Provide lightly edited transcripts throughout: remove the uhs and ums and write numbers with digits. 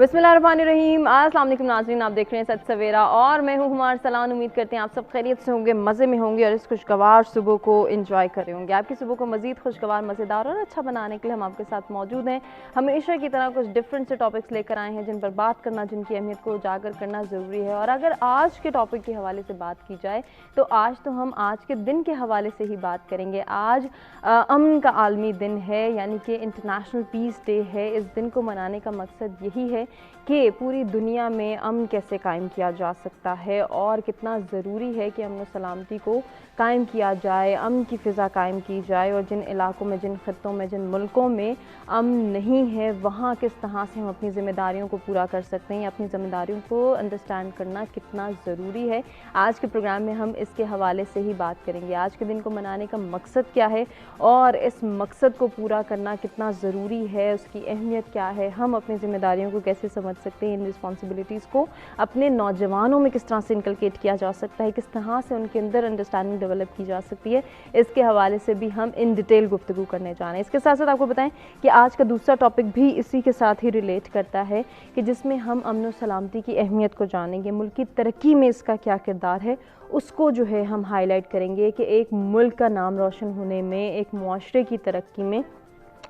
बिस्मिल्लाहिर्रहमानिर्रहीम। अस्सलाम वालेकुम नाज़रीन, आप देख रहे हैं सच सवेरा और मैं हूं हुमार सलान। उम्मीद करते हैं आप सब खैरियत से होंगे, मज़े में होंगे और इस खुशगवार सुबह को एंजॉय कर रहे होंगे। आपकी सुबह को मज़ीद खुशगवार, मज़ेदार और अच्छा बनाने के लिए हम आपके साथ मौजूद हैं। हमेशा की तरह कुछ डिफरेंट से टॉपिक्स लेकर आए हैं जिन पर बात करना, जिनकी अहमियत को उजागर करना ज़रूरी है। और अगर आज के टॉपिक के हवाले से बात की जाए तो आज तो हम आज के दिन के हवाले से ही बात करेंगे। आज अमन का आलमी दिन है, यानी कि इंटरनेशनल पीस डे है। इस दिन को मनाने का मकसद यही है कि पूरी दुनिया में अमन कैसे कायम किया जा सकता है और कितना ज़रूरी है कि अमन सलामती को कायम किया जाए, अमन की फ़िज़ा कायम की जाए। और जिन इलाकों में, जिन ख़ित्तों में, जिन मुल्कों में अमन नहीं है, वहाँ किस तरह से हम अपनी ज़िम्मेदारियों को पूरा कर सकते हैं। अपनी ज़िम्मेदारियों को अंडरस्टैंड करना कितना ज़रूरी है, आज के प्रोग्राम में हम इसके हवाले से ही बात करेंगे। आज के दिन को मनाने का मकसद क्या है और इस मकसद को पूरा करना कितना ज़रूरी है, उसकी अहमियत क्या है, हम अपनी ज़िम्मेदारियों को कैसे समझ सकते हैं, इन रिस्पॉन्सिबिलिटीज़ को अपने नौजवानों में किस तरह से इनकलकेट किया जा सकता है, किस तरह से उनके अंदर अंडरस्टैंडिंग डेवलप की जा सकती है, इसके हवाले से भी हम इन डिटेल गुफ्तगू करने जा रहे हैं। इसके साथ साथ आपको बताएं कि आज का दूसरा टॉपिक भी इसी के साथ ही रिलेट करता है कि जिसमें हम अमन और सलामती की अहमियत को जानेंगे, मुल्क की तरक्की में इसका क्या किरदार है उसको जो है हम हाईलाइट करेंगे कि एक मुल्क का नाम रोशन होने में, एक मुआशरे की तरक्की में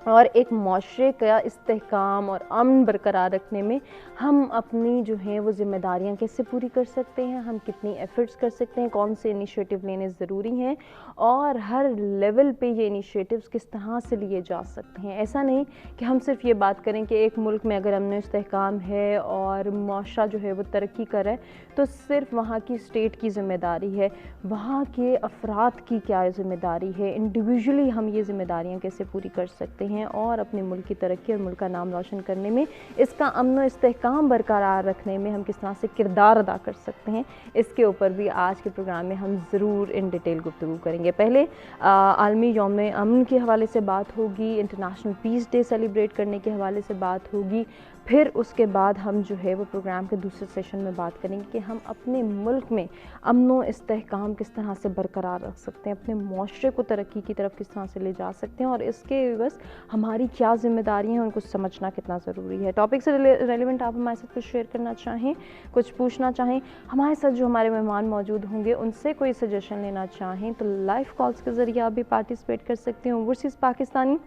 और एक मुआशरे का इस्तेहकाम और अमन बरकरार रखने में हम अपनी जो है वो ज़िम्मेदारियां कैसे पूरी कर सकते हैं, हम कितनी एफ़र्ट्स कर सकते हैं, कौन से इनिशिएटिव लेने ज़रूरी हैं और हर लेवल पे ये इनिशिएटिव्स किस तरह से लिए जा सकते हैं। ऐसा नहीं कि हम सिर्फ ये बात करें कि एक मुल्क में अगर अमन इस्तेहकाम है और मुआशरा जो है वो तरक्की कर रहा है तो सिर्फ वहाँ की स्टेट की ज़िम्मेदारी है, वहाँ के अफराद की क्या ज़िम्मेदारी है, इंडिविजुअली हम ये ज़िम्मेदारियाँ कैसे पूरी कर सकते हैं और अपने मुल्क की तरक्की और मुल्क का नाम रोशन करने में, इसका अमन और इस्तेहकाम बरकरार रखने में हम किस तरह से किरदार अदा कर सकते हैं, इसके ऊपर भी आज के प्रोग्राम में हम ज़रूर इन डिटेल गुफ्तगू करेंगे। पहले आलमी यौम अमन के हवाले से बात होगी, इंटरनेशनल पीस डे सेलिब्रेट करने के हवाले से बात होगी, फिर उसके बाद हम जो है वो प्रोग्राम के दूसरे सेशन में बात करेंगे कि हम अपने मुल्क में अमन व इस्तेहकाम किस तरह से बरकरार रख सकते हैं, अपने मुआशरे को तरक्की की तरफ किस तरह से ले जा सकते हैं और इसके बस हमारी क्या ज़िम्मेदारियाँ हैं उनको समझना कितना ज़रूरी है। टॉपिक से रेलिवेंट आप हमारे साथ कुछ शेयर करना चाहें, कुछ पूछना चाहें, हमारे साथ जो हमारे मेहमान मौजूद होंगे उनसे कोई सजेशन लेना चाहें तो लाइव कॉल्स के ज़रिए आप भी पार्टिसिपेट कर सकते हैं। ओवरसीज़ पाकिस्तानी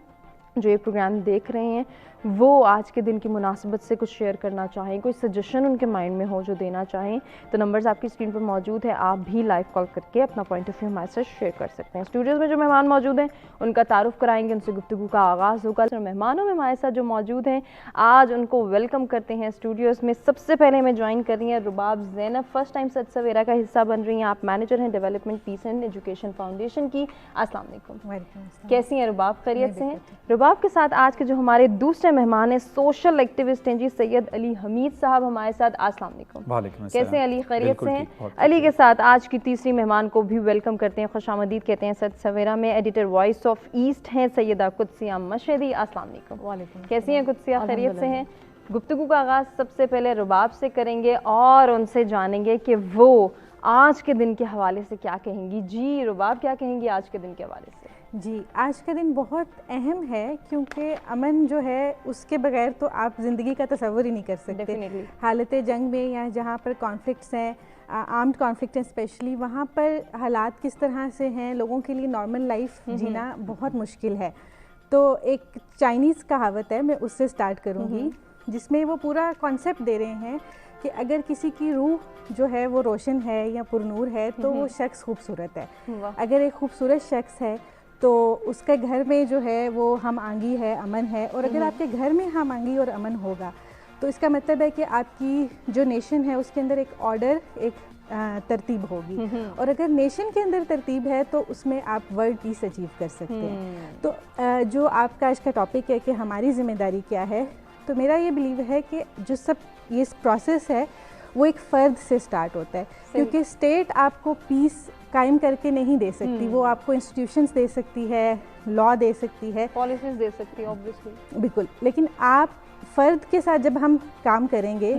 जो ये प्रोग्राम देख रहे हैं वो आज के दिन की मुनासिबत से कुछ शेयर करना चाहें, कोई सजेशन उनके माइंड में हो जो देना चाहें तो नंबर्स आपकी स्क्रीन पर मौजूद है, आप भी लाइव कॉल करके अपना पॉइंट ऑफ व्यू हमारे साथ शेयर कर सकते हैं। स्टूडियोज़ में जो मेहमान मौजूद हैं उनका तारुफ कराएंगे, उनसे गुफ्तगू का आगाज़ होगा। और मेहमानों में हमारे साथ जो मौजूद हैं आज उनको वेलकम करते हैं स्टूडियोज़ में। सबसे पहले हमें ज्वाइन कर रही हैं रुबाब ज़ैनब, फर्स्ट टाइम सच सवेरा का हिस्सा बन रही हैं। आप मैनेजर हैं development peace and education foundation की। अस्सलाम वालेकुम, कैसी हैं रुबाब, खैरियत से हैं? रुबाब के साथ आज के जो हमारे दूसरे मेहमान हैं सोशल एक्टिविस्ट हैं जी सैयद अली हमीद साहब हमारे साथ। अस्सलाम वालेकुम, कैसे हैं अली, खैरियत से हैं? अली के साथ आज की तीसरी मेहमान को भी वेलकम करते हैं, खुशामदीद कहते हैं सच सवेरा में। एडिटर वॉइस ऑफ ईस्ट हैं सैयदा कुदसिया मशहदी। अस्सलाम वालेकुम, कैसी हैं कुदसिया, खैरियत से हैं? गुफ्तगू का आगाज़ सबसे पहले रुबाब से करेंगे और उनसे जानेंगे कि वो आज के दिन के हवाले से क्या कहेंगी। जी रुबाब, क्या कहेंगी आज के दिन के हवाले से? जी, आज का दिन बहुत अहम है क्योंकि अमन जो है उसके बगैर तो आप ज़िंदगी का तस्वर ही नहीं कर सकते। हालत जंग में या जहाँ पर कॉन्फ्लिक्ट्स हैं, आर्म्ड कॉन्फ्लिक्ट हैं स्पेशली, वहाँ पर हालात किस तरह से हैं, लोगों के लिए नॉर्मल लाइफ जीना बहुत मुश्किल है। तो एक चाइनीज़ कहावत है, मैं उससे स्टार्ट करूँगी, जिसमें वो पूरा कॉन्सेप्ट दे रहे हैं कि अगर किसी की रूह जो है वो रोशन है या पुरनूर है तो वो शख्स खूबसूरत है। अगर एक खूबसूरत शख्स है तो उसके घर में जो है वो हम आंगी है, अमन है। और अगर आपके घर में हम आंगी और अमन होगा तो इसका मतलब है कि आपकी जो नेशन है उसके अंदर एक ऑर्डर, एक तरतीब होगी। और अगर नेशन के अंदर तरतीब है तो उसमें आप वर्ल्ड पीस अचीव कर सकते हैं। तो जो आपका आज का टॉपिक है कि हमारी ज़िम्मेदारी क्या है, तो मेरा ये बिलीव है कि जो सब ये प्रोसेस है वो एक फ़र्द से स्टार्ट होता है, क्योंकि स्टेट आपको पीस कायम करके नहीं दे सकती। वो आपको इंस्टीट्यूशंस दे सकती है, लॉ दे सकती है, पॉलिसीज दे सकती है ऑब्वियसली, बिल्कुल। लेकिन आप फ़र्द के साथ जब हम काम करेंगे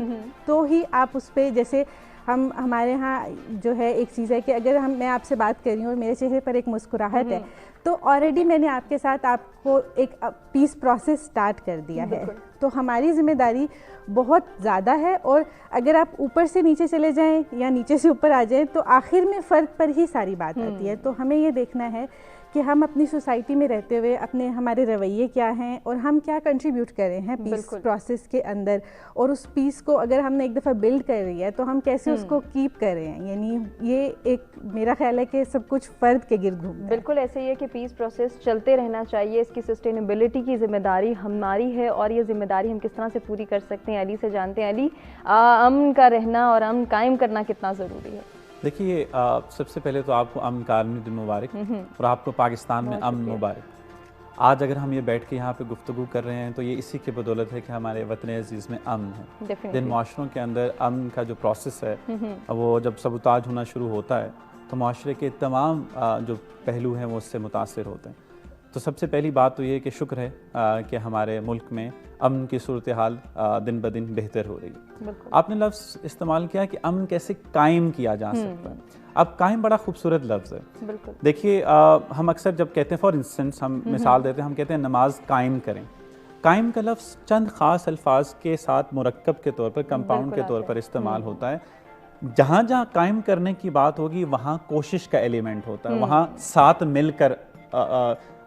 तो ही आप उस पर, जैसे हम हमारे यहाँ जो है एक चीज़ है कि अगर मैं आपसे बात कर रही हूँ और मेरे चेहरे पर एक मुस्कुराहट है तो ऑलरेडी मैंने आपके साथ आपको एक पीस प्रोसेस स्टार्ट कर दिया है। तो हमारी जिम्मेदारी बहुत ज़्यादा है, और अगर आप ऊपर से नीचे चले जाएं या नीचे से ऊपर आ जाएं तो आखिर में फ़र्द पर ही सारी बात आती है। तो हमें ये देखना है कि हम अपनी सोसाइटी में रहते हुए अपने हमारे रवैये क्या हैं और हम क्या कंट्रीब्यूट कर रहे हैं पीस प्रोसेस के अंदर, और उस पीस को अगर हमने एक दफ़ा बिल्ड कर रही है तो हम कैसे उसको कीप कर रहे हैं। यानी ये एक मेरा ख्याल है कि सब कुछ फ़र्द के गिर्द घूमता है। बिल्कुल ऐसे ही है कि पीस प्रोसेस चलते रहना चाहिए, इसकी सस्टेनेबिलिटी की जिम्मेदारी हमारी है और ये जिम्मेदारी हम किस तरह से पूरी कर सकते हैं अली से जानते हैं। अली, अमन का रहना और अमन कायम करना कितना ज़रूरी है? देखिए, सबसे पहले तो आपको अमन का आलमी दिन मुबारक, और आपको पाकिस्तान में अमन मुबारक। आज अगर हम ये बैठ के यहाँ पे गुफ्तगू कर रहे हैं तो ये इसी की बदौलत है कि हमारे वतन अजीज़ में अमन है। जिन माशरों के अंदर अमन का जो प्रोसेस है वो जब सबुताज होना शुरू होता है तो माशरे के तमाम जो पहलू हैं वो उससे मुतासिर होते हैं। तो सबसे पहली बात तो ये कि शुक्र है कि हमारे मुल्क में अमन की सूरत हाल दिन ब दिन बेहतर हो रही है। आपने लफ्ज़ इस्तेमाल किया कि अमन कैसे कायम किया जा सकता है। अब कायम बड़ा खूबसूरत लफ्ज़ है। देखिए, हम अक्सर जब कहते हैं, फॉर इंस्टेंस हम मिसाल देते हैं, हम कहते हैं नमाज कायम करें। कायम का लफ्ज़ चंद ख़ास अल्फाज के साथ मुरक्कब के तौर पर, कंपाउंड के तौर पर इस्तेमाल होता है। जहाँ जहाँ कायम करने की बात होगी वहाँ कोशिश का एलिमेंट होता है, वहाँ साथ मिलकर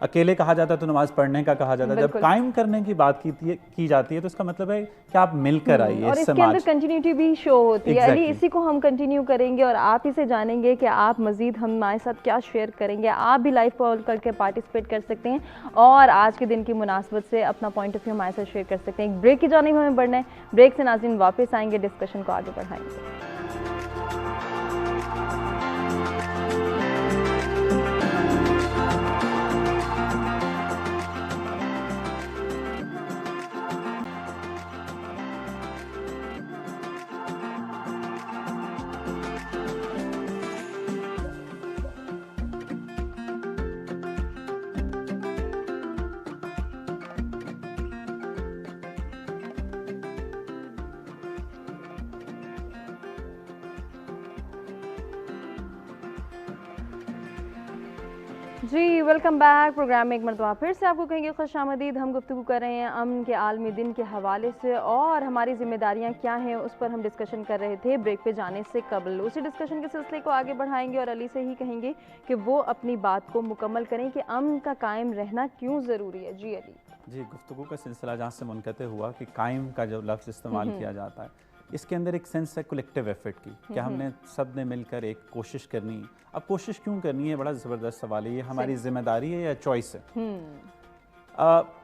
अकेले कहा जाता है तो नमाज पढ़ने का कहा जाता है। जब कायम करने की बात की जाती है तो इसका मतलब है कि आप मिलकर आइए। और इसके अंदर कंटिन्यूटी भी शो होती है। अली, इसी को हम कंटिन्यू करेंगे और आप ही से जानेंगे कि आप मजीद हमारे साथ क्या शेयर करेंगे। आप भी लाइव कॉल करके पार्टिसिपेट कर सकते हैं और आज के दिन की मुनासबत से अपना पॉइंट ऑफ व्यू हमारे साथ शेयर कर सकते हैं। एक ब्रेक की जानिब हमें बढ़ना है। ब्रेक से नाज़रीन वापस आएंगे, डिस्कशन को आगे बढ़ाएंगे। जी, वेलकम बैक। प्रोग्राम में एक मरतबा फिर से आपको कहेंगे खुशामदीद। हम गुफ्तगू कर रहे हैं अमन के आलमी दिन के हवाले से और हमारी जिम्मेदारियां क्या हैं उस पर हम डिस्कशन कर रहे थे ब्रेक पे जाने से कबल। उसी डिस्कशन के सिलसिले को आगे बढ़ाएंगे और अली से ही कहेंगे कि वो अपनी बात को मुकम्मल करें कि अमन का कायम रहना क्यों ज़रूरी है। जी अली। जी, गुफ्तगू का सिलसिला जहाँ से मुनक़ते हुआ कि कायम का जो लफ्ज़ इस्तेमाल किया जाता है, इसके अंदर एक सेंस है कलेक्टिव एफर्ट की, कि हमने सब ने मिलकर एक कोशिश करनी। अब कोशिश क्यों करनी है, बड़ा ज़बरदस्त सवाल है। ये हमारी जिम्मेदारी है या चॉइस है?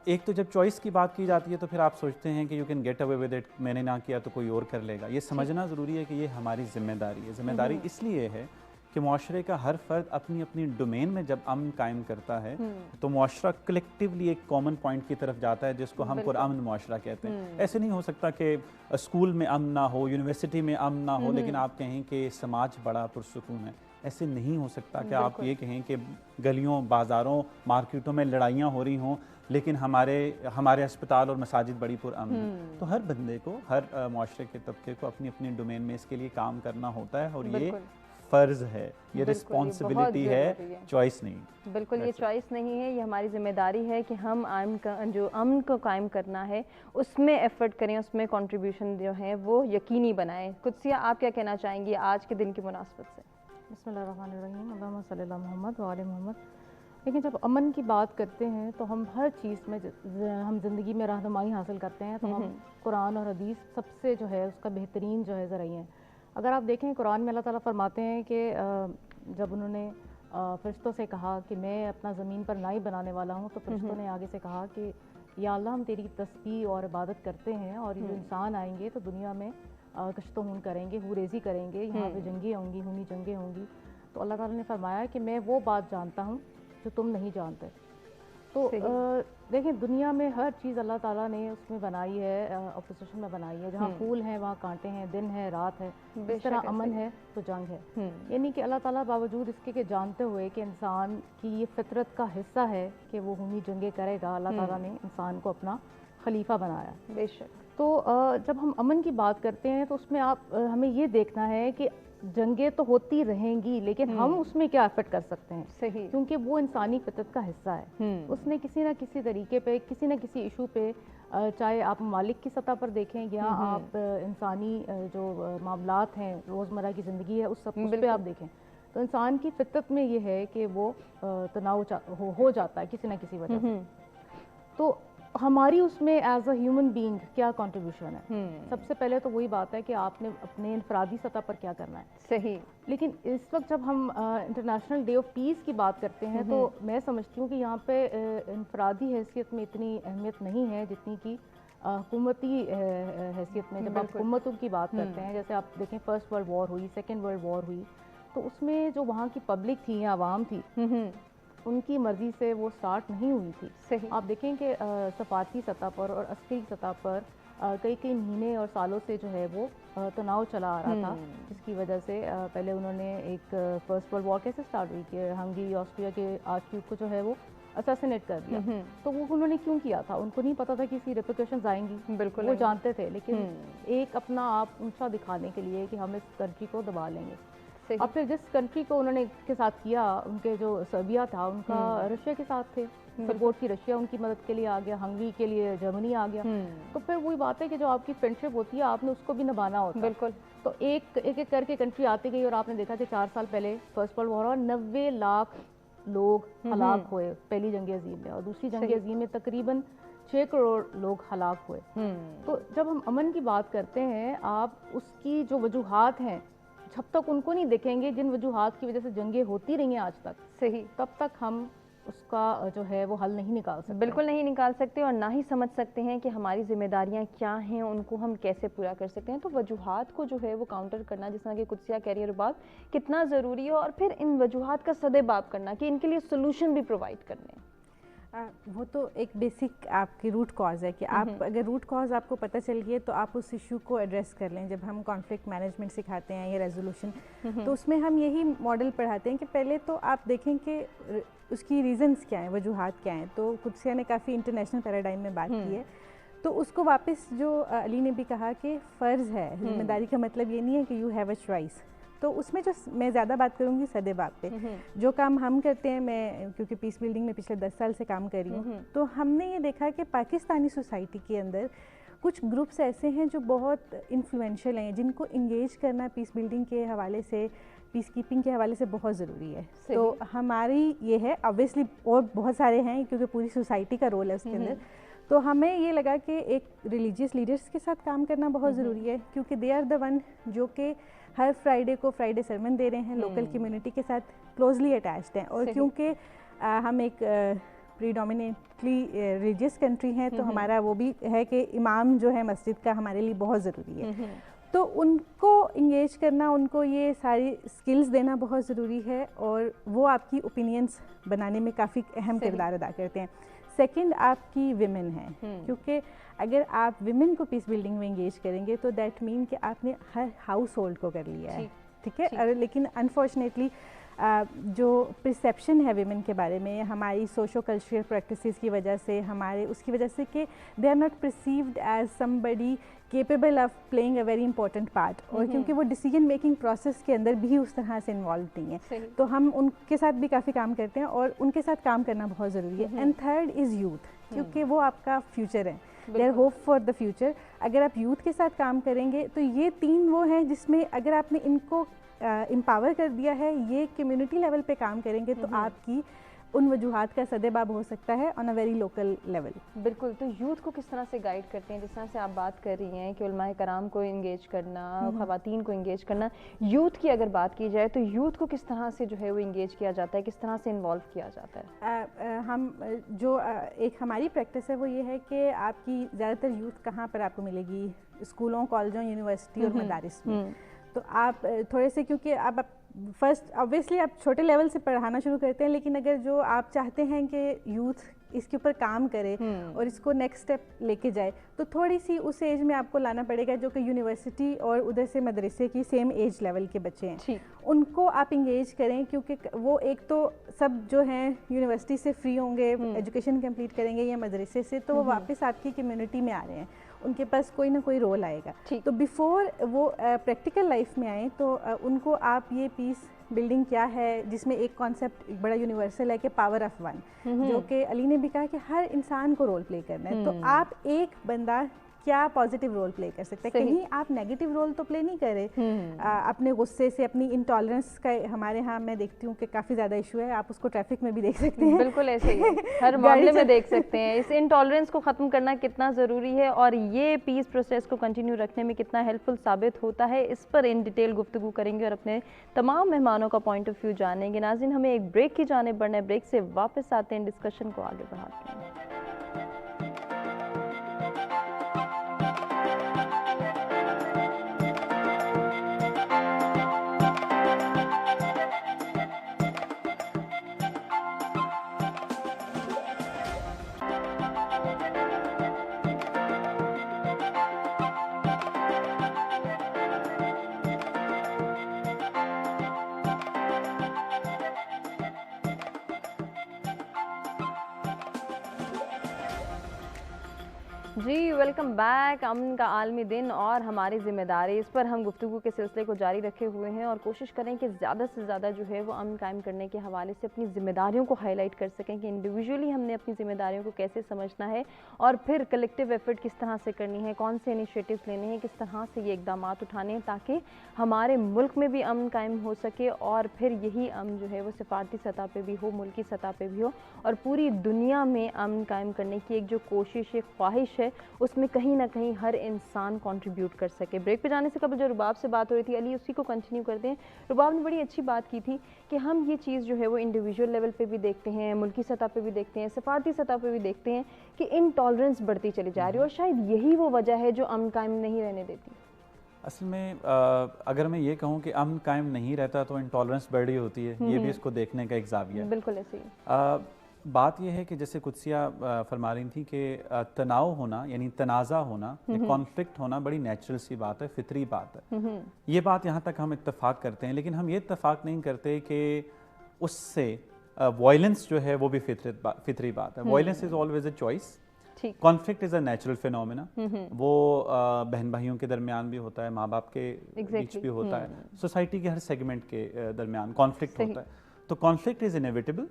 एक तो जब चॉइस की बात की जाती है तो फिर आप सोचते हैं कि you can get away with it, मैंने ना किया तो कोई और कर लेगा। ये समझना ज़रूरी है कि ये हमारी जिम्मेदारी है। जिम्मेदारी इसलिए है कि मुआशरे का हर फर्द अपनी अपनी डोमेन में जब अमन कायम करता है तो मुआशरा कलेक्टिवली एक कॉमन पॉइंट की तरफ जाता है जिसको हम पुरअमन मुआशरा कहते हैं। ऐसे नहीं हो सकता कि स्कूल में अमन ना हो, यूनिवर्सिटी में अमन ना हो, लेकिन आप कहें कि समाज बड़ा पुरसुकून है। ऐसे नहीं हो सकता कि आप ये कहें कि गलियों, बाज़ारों, मार्केटों में लड़ाइयाँ हो रही हों लेकिन हमारे अस्पताल और मसाजिद बड़ी पुरअमन है। तो हर बंदे को, हर मुआशरे के तबके को अपनी अपनी डोमेन में इसके लिए काम करना होता है और ये फ़र्ज़ है, ये रिस्पॉन्सिबिलिटी है, चॉइस नहीं। बिल्कुल, ये चॉइस नहीं है, ये हमारी जिम्मेदारी है कि हम जो अमन को कायम करना है उसमें एफर्ट करें, उसमें कंट्रीब्यूशन जो है वो यकीनी बनाएं। कुदसिया, आप क्या कहना चाहेंगी आज के दिन की मुनासबत से? बिस्मिल्लाहिर्रहमानिर्रहीम, अल्लाहुम्मा सल्ली अला मोहम्मद व आले मोहम्मद। लेकिन जब अमन की बात करते हैं तो हम हर चीज़ में हम ज़िंदगी में रहनुमाई हासिल करते हैं तो हम कुरान और हदीस सबसे जो है उसका बेहतरीन जो है ज़रिया है। अगर आप देखें कुरान में अल्लाह ताला फरमाते हैं कि जब उन्होंने फ़रिश्तों से कहा कि मैं अपना ज़मीन पर नाई बनाने वाला हूँ तो फ़रिश्तों ने आगे से कहा कि या अल्लाह, हम तेरी तस्बीह और इबादत करते हैं और ये इंसान आएंगे तो दुनिया में कश्तो हून करेंगे, हुरेज़ी करेंगे, यहाँ पे जंगें होंगी, खूनी जंगें होंगी। तो अल्लाह ताला ने फरमाया कि मैं वो बात जानता हूँ जो तुम नहीं जानते। तो देखें, दुनिया में हर चीज़ अल्लाह ताला ने उसमें बनाई है, ऑपोजिशन में बनाई है। जहाँ फूल हैं वहाँ कांटे हैं, दिन है रात है, इस तरह अमन है तो जंग है। यानी कि अल्लाह ताला बावजूद इसके कि जानते हुए कि इंसान की ये फितरत का हिस्सा है कि वो खूनी जंगें करेगा, अल्लाह ताला ने इंसान को अपना खलीफा बनाया। बेशक। तो जब हम अमन की बात करते हैं तो उसमें हमें ये देखना है कि जंगें तो होती रहेंगी लेकिन हम उसमें क्या एफर्ट कर सकते हैं। सही। क्योंकि वो इंसानी फितरत का हिस्सा है। उसने किसी ना किसी तरीके पे, किसी ना किसी इशू पे चाहे आप मालिक की सतह पर देखें या आप इंसानी जो मामलात हैं, रोज़मर्रा की ज़िंदगी है, उस पर आप देखें, तो इंसान की फितरत में ये है कि वो तनाव हो जाता है किसी न किसी वजह से। तो हमारी उसमें एज अ ह्यूमन बीइंग क्या कंट्रीब्यूशन है? सबसे पहले तो वही बात है कि आपने अपने इनफरादी सतह पर क्या करना है। सही। लेकिन इस वक्त जब हम इंटरनेशनल डे ऑफ पीस की बात करते हैं तो मैं समझती हूँ कि यहाँ पे इनफरादी हैसियत में इतनी अहमियत नहीं है जितनी कि हुकूमती हैसियत में। जब आप हुकूमतों की बात करते हैं, जैसे आप देखें फर्स्ट वर्ल्ड वॉर हुई, सेकेंड वर्ल्ड वॉर हुई, तो उसमें जो वहाँ की पब्लिक थी या आवाम थी, उनकी मर्ज़ी से वो स्टार्ट नहीं हुई थी। सही। आप देखें कि सफारती सतह पर और अस्करी सतह पर कई महीने और सालों से जो है वो तनाव चला आ रहा था, जिसकी वजह से पहले उन्होंने एक फर्स्ट वर्ल्ड वॉर कैसे स्टार्ट हुई कि हंगरी ऑस्ट्रिया के आर्चड्यूक को जो है वो असैसिनेट कर दिया। तो वो उन्होंने क्यों किया था? उनको नहीं पता था कि इसकी रिप्रिकॉशंस आएंगी, बिल्कुल वो जानते थे, लेकिन एक अपना आप ऊंचा दिखाने के लिए कि हम इस कंट्री को दबा लेंगे। अब फिर जिस कंट्री को उन्होंने के साथ किया, उनके जो सर्बिया था उनका रशिया के साथ थे, सपोर्ट की रशिया उनकी मदद के लिए आ गया, हंगरी के लिए जर्मनी आ गया। तो फिर वही बात है कि जो आपकी फ्रेंडशिप होती है आपने उसको भी निभाना होता है। बिल्कुल। तो एक एक करके कंट्री आती गई और आपने देखा कि 4 साल पहले फर्स्ट वर्ल्ड वॉर और 90 लाख लोग हलाक हुए पहली जंग अजीम में, और दूसरी जंग अजीम में तकरीबन 6 करोड़ लोग हलाक हुए। तो जब हम अमन की बात करते हैं, आप उसकी जो वजूहात हैं जब तक उनको नहीं देखेंगे, जिन वजूहात की वजह से जंगें होती रही हैं आज तक, सही, तब तक हम उसका जो है वो हल नहीं निकाल सकते। बिल्कुल नहीं निकाल सकते, और ना ही समझ सकते हैं कि हमारी जिम्मेदारियां क्या हैं, उनको हम कैसे पूरा कर सकते हैं। तो वजूहात को जो है वो काउंटर करना, जिस तरह की कुदसिया कह रही है रुबाब, कितना ज़रूरी है, और फिर इन वजूहात का सदेबाब करना कि इनके लिए सोल्यूशन भी प्रोवाइड करने हैं। वो तो एक बेसिक आपकी रूट कॉज है कि आप अगर रूट कॉज आपको पता चल गई तो आप उस इशू को एड्रेस कर लें। जब हम कॉन्फ्लिक्ट मैनेजमेंट सिखाते हैं या रेजोल्यूशन, तो उसमें हम यही मॉडल पढ़ाते हैं कि पहले तो आप देखें कि उसकी रीजंस क्या हैं, वजूहात क्या हैं। तो कुदसिया ने काफ़ी इंटरनेशनल पैराडाइम में बात की है, तो उसको वापस जो अली ने भी कहा कि फ़र्ज़ है, जिम्मेदारी का मतलब ये नहीं है कि यू हैव अ चॉइस। तो उसमें जो मैं ज़्यादा बात करूँगी सदेबाब पे, जो काम हम करते हैं, मैं क्योंकि पीस बिल्डिंग में पिछले 10 साल से काम कर रही हूँ, तो हमने ये देखा कि पाकिस्तानी सोसाइटी के अंदर कुछ ग्रुप्स ऐसे हैं जो बहुत इन्फ्लुएंशियल हैं, जिनको इंगेज करना पीस बिल्डिंग के हवाले से, पीस कीपिंग के हवाले से बहुत ज़रूरी है। तो हमारी ये है, ऑब्वियसली और बहुत सारे हैं क्योंकि पूरी सोसाइटी का रोल है उसके अंदर। तो हमें ये लगा कि एक रिलीजियस लीडर्स के साथ काम करना बहुत ज़रूरी है, क्योंकि दे आर द वन जो कि हर फ्राइडे को फ्राइडे सरमन दे रहे हैं, लोकल कम्युनिटी के साथ क्लोजली अटैच्ड हैं। और क्योंकि हम एक प्रीडोमिनेटली रिलीजियस कंट्री हैं, तो हमारा वो भी है कि इमाम जो है मस्जिद का हमारे लिए बहुत ज़रूरी है। तो उनको इंगेज करना, उनको ये सारी स्किल्स देना बहुत ज़रूरी है, और वो आपकी ओपिनियंस बनाने में काफ़ी अहम किरदार अदा करते हैं। सेकंड आपकी विमेन है, क्योंकि अगर आप विमेन को पीस बिल्डिंग में इंगेज करेंगे तो दैट मीन कि आपने हर हाउस होल्ड को कर लिया है, ठीक है। लेकिन अनफॉर्चुनेटली जो परसेप्शन है विमेन के बारे में हमारी सोशो कल्चरल प्रैक्टिसेस की वजह से, हमारे उसकी वजह से कि they are not perceived as somebody capable of playing a very important part, और क्योंकि वो डिसीजन मेकिंग प्रोसेस के अंदर भी उस तरह से इन्वॉल्व नहीं है, तो हम उनके साथ भी काफ़ी काम करते हैं और उनके साथ काम करना बहुत ज़रूरी है। एंड थर्ड इज़ यूथ, क्योंकि वो आपका फ्यूचर है, their hope for the future. अगर आप यूथ के साथ काम करेंगे तो ये तीन वो हैं जिसमें अगर आपने इनको एम्पावर कर दिया है, ये कम्युनिटी लेवल पे काम करेंगे तो आपकी उन वजूहात का सदेबाब हो सकता है on a very local level. बिल्कुल। तो यूथ को किस तरह से गाइड करते हैं, जिस तरह से आप बात कर रही हैं कि उलमाए कराम को इंगेज करना, ख़वातीन को इंगेज करना, यूथ की अगर बात की जाए तो यूथ को किस तरह से जो है वो इंगेज किया जाता है, किस तरह से इन्वॉल्व किया जाता है? हम जो एक हमारी प्रैक्टिस है वो ये है कि आपकी ज़्यादातर यूथ कहाँ पर आपको मिलेगी, स्कूलों, कॉलेजों, यूनिवर्सिटी और मदारिस में। तो आप थोड़े से, क्योंकि आप फर्स्ट ऑब्वियसली आप छोटे लेवल से पढ़ाना शुरू करते हैं, लेकिन अगर जो आप चाहते हैं कि यूथ इसके ऊपर काम करे और इसको नेक्स्ट स्टेप लेके जाए, तो थोड़ी सी उस एज में आपको लाना पड़ेगा जो कि यूनिवर्सिटी और उधर से मदरसे की सेम एज लेवल के बच्चे हैं, उनको आप इंगेज करें, क्योंकि वो एक तो सब जो हैं यूनिवर्सिटी से फ्री होंगे, एजुकेशन कंप्लीट करेंगे या मदरसे से, तो वो वापस आपकी कम्युनिटी में आ रहे हैं, उनके पास कोई ना कोई रोल आएगा। तो बिफोर वो प्रैक्टिकल लाइफ में आए तो उनको आप ये पीस बिल्डिंग क्या है, जिसमें एक कॉन्सेप्ट बड़ा यूनिवर्सल है कि पावर ऑफ वन, जो कि अली ने भी कहा कि हर इंसान को रोल प्ले करना है। तो आप एक बंदा क्या पॉजिटिव रोल प्ले कर सकते हैं, कहीं आप नेगेटिव रोल तो प्ले नहीं करें। अपने गुस्से से, अपनी इंटॉलरेंस का हमारे यहाँ मैं देखती हूँ कि काफ़ी ज़्यादा इशू है, आप उसको ट्रैफिक में भी देख सकते हैं। बिल्कुल ऐसे ही है, हर मामले में देख सकते हैं। इस इंटॉलरेंस को ख़त्म करना कितना ज़रूरी है और ये पीस प्रोसेस को कंटिन्यू रखने में कितना हेल्पफुल साबित होता है, इस पर इन डिटेल गुफ्तगू करेंगे और अपने तमाम मेहमानों का पॉइंट ऑफ व्यू जानेंगे। नाज़रीन, हमें एक ब्रेक की जानिब बढ़ना है, ब्रेक से वापस आते हैं, डिस्कशन को आगे बढ़ाते हैं। जी वेलकम बैक। अमन का आलमी दिन और हमारी जिम्मेदारी, इस पर हम गुफ्तगू के सिलसिले को जारी रखे हुए हैं और कोशिश करें कि ज़्यादा से ज़्यादा जो है वो अमन कायम करने के हवाले से अपनी ज़िम्मेदारियों को हाईलाइट कर सकें कि इंडिविजुअली हमने अपनी ज़िम्मेदारियों को कैसे समझना है और फिर कलेक्टिव एफर्ट किस तरह से करनी है, कौन से इनिशिएटिव्स लेने हैं, किस तरह से ये इकदाम उठाने हैं ताकि हमारे मुल्क में भी अमन कायम हो सके और फिर यही अमन जो है वो सिफारती सतह पर भी हो, मुल्की सतह पर भी हो और पूरी दुनिया में अमन कायम करने की एक जो कोशिश, एक ख्वाहिश है, उसमें कहीं ना कहीं हर इंसान कंट्रीब्यूट कर सके। ब्रेक पे जाने से कबल जो रुबाब से बात हो रही थी, अली उसी को कंटिन्यू करते हैं। रुबाब ने बड़ी अच्छी बात की थी कि हम ये चीज़ जो है वो इंडिविजुअल लेवल पे भी देखते हैं, मुल्की सतह पे भी देखते हैं, सफारती सतह पे भी देखते हैं कि इनटॉलरेंस बढ़ती चली जा रही है और शायद यही वो वजह है जो अमन कायम नहीं रहने देती। असल में अगर मैं ये कहूँ कि अमन कायम नहीं रहता तो इंटॉलरेंस बढ़ रही होती है, ये भी इसको देखने का एक ज़ाविया है। बिल्कुल ऐसे ही। बात यह है कि जैसे कुदसिया फरमा रही थी कि तनाव होना यानी तनाज़ा होना, कॉन्फ्लिक्ट होना बड़ी नेचुरल सी बात है, फितरी बात है। ये बात यहाँ तक हम इत्तेफाक करते हैं, लेकिन हम ये इत्तेफाक नहीं करते कि उससे वायलेंस जो है वो भी फितरी बात है। Violence is always a choice, conflict is a natural phenomena. वो बहन भाइयों के दरमियान भी होता है, माँ बाप के बीच भी होता है, सोसाइटी के हर सेगमेंट के दरमियान कॉन्फ्लिक्ट होता है। तो conflict is inevitable,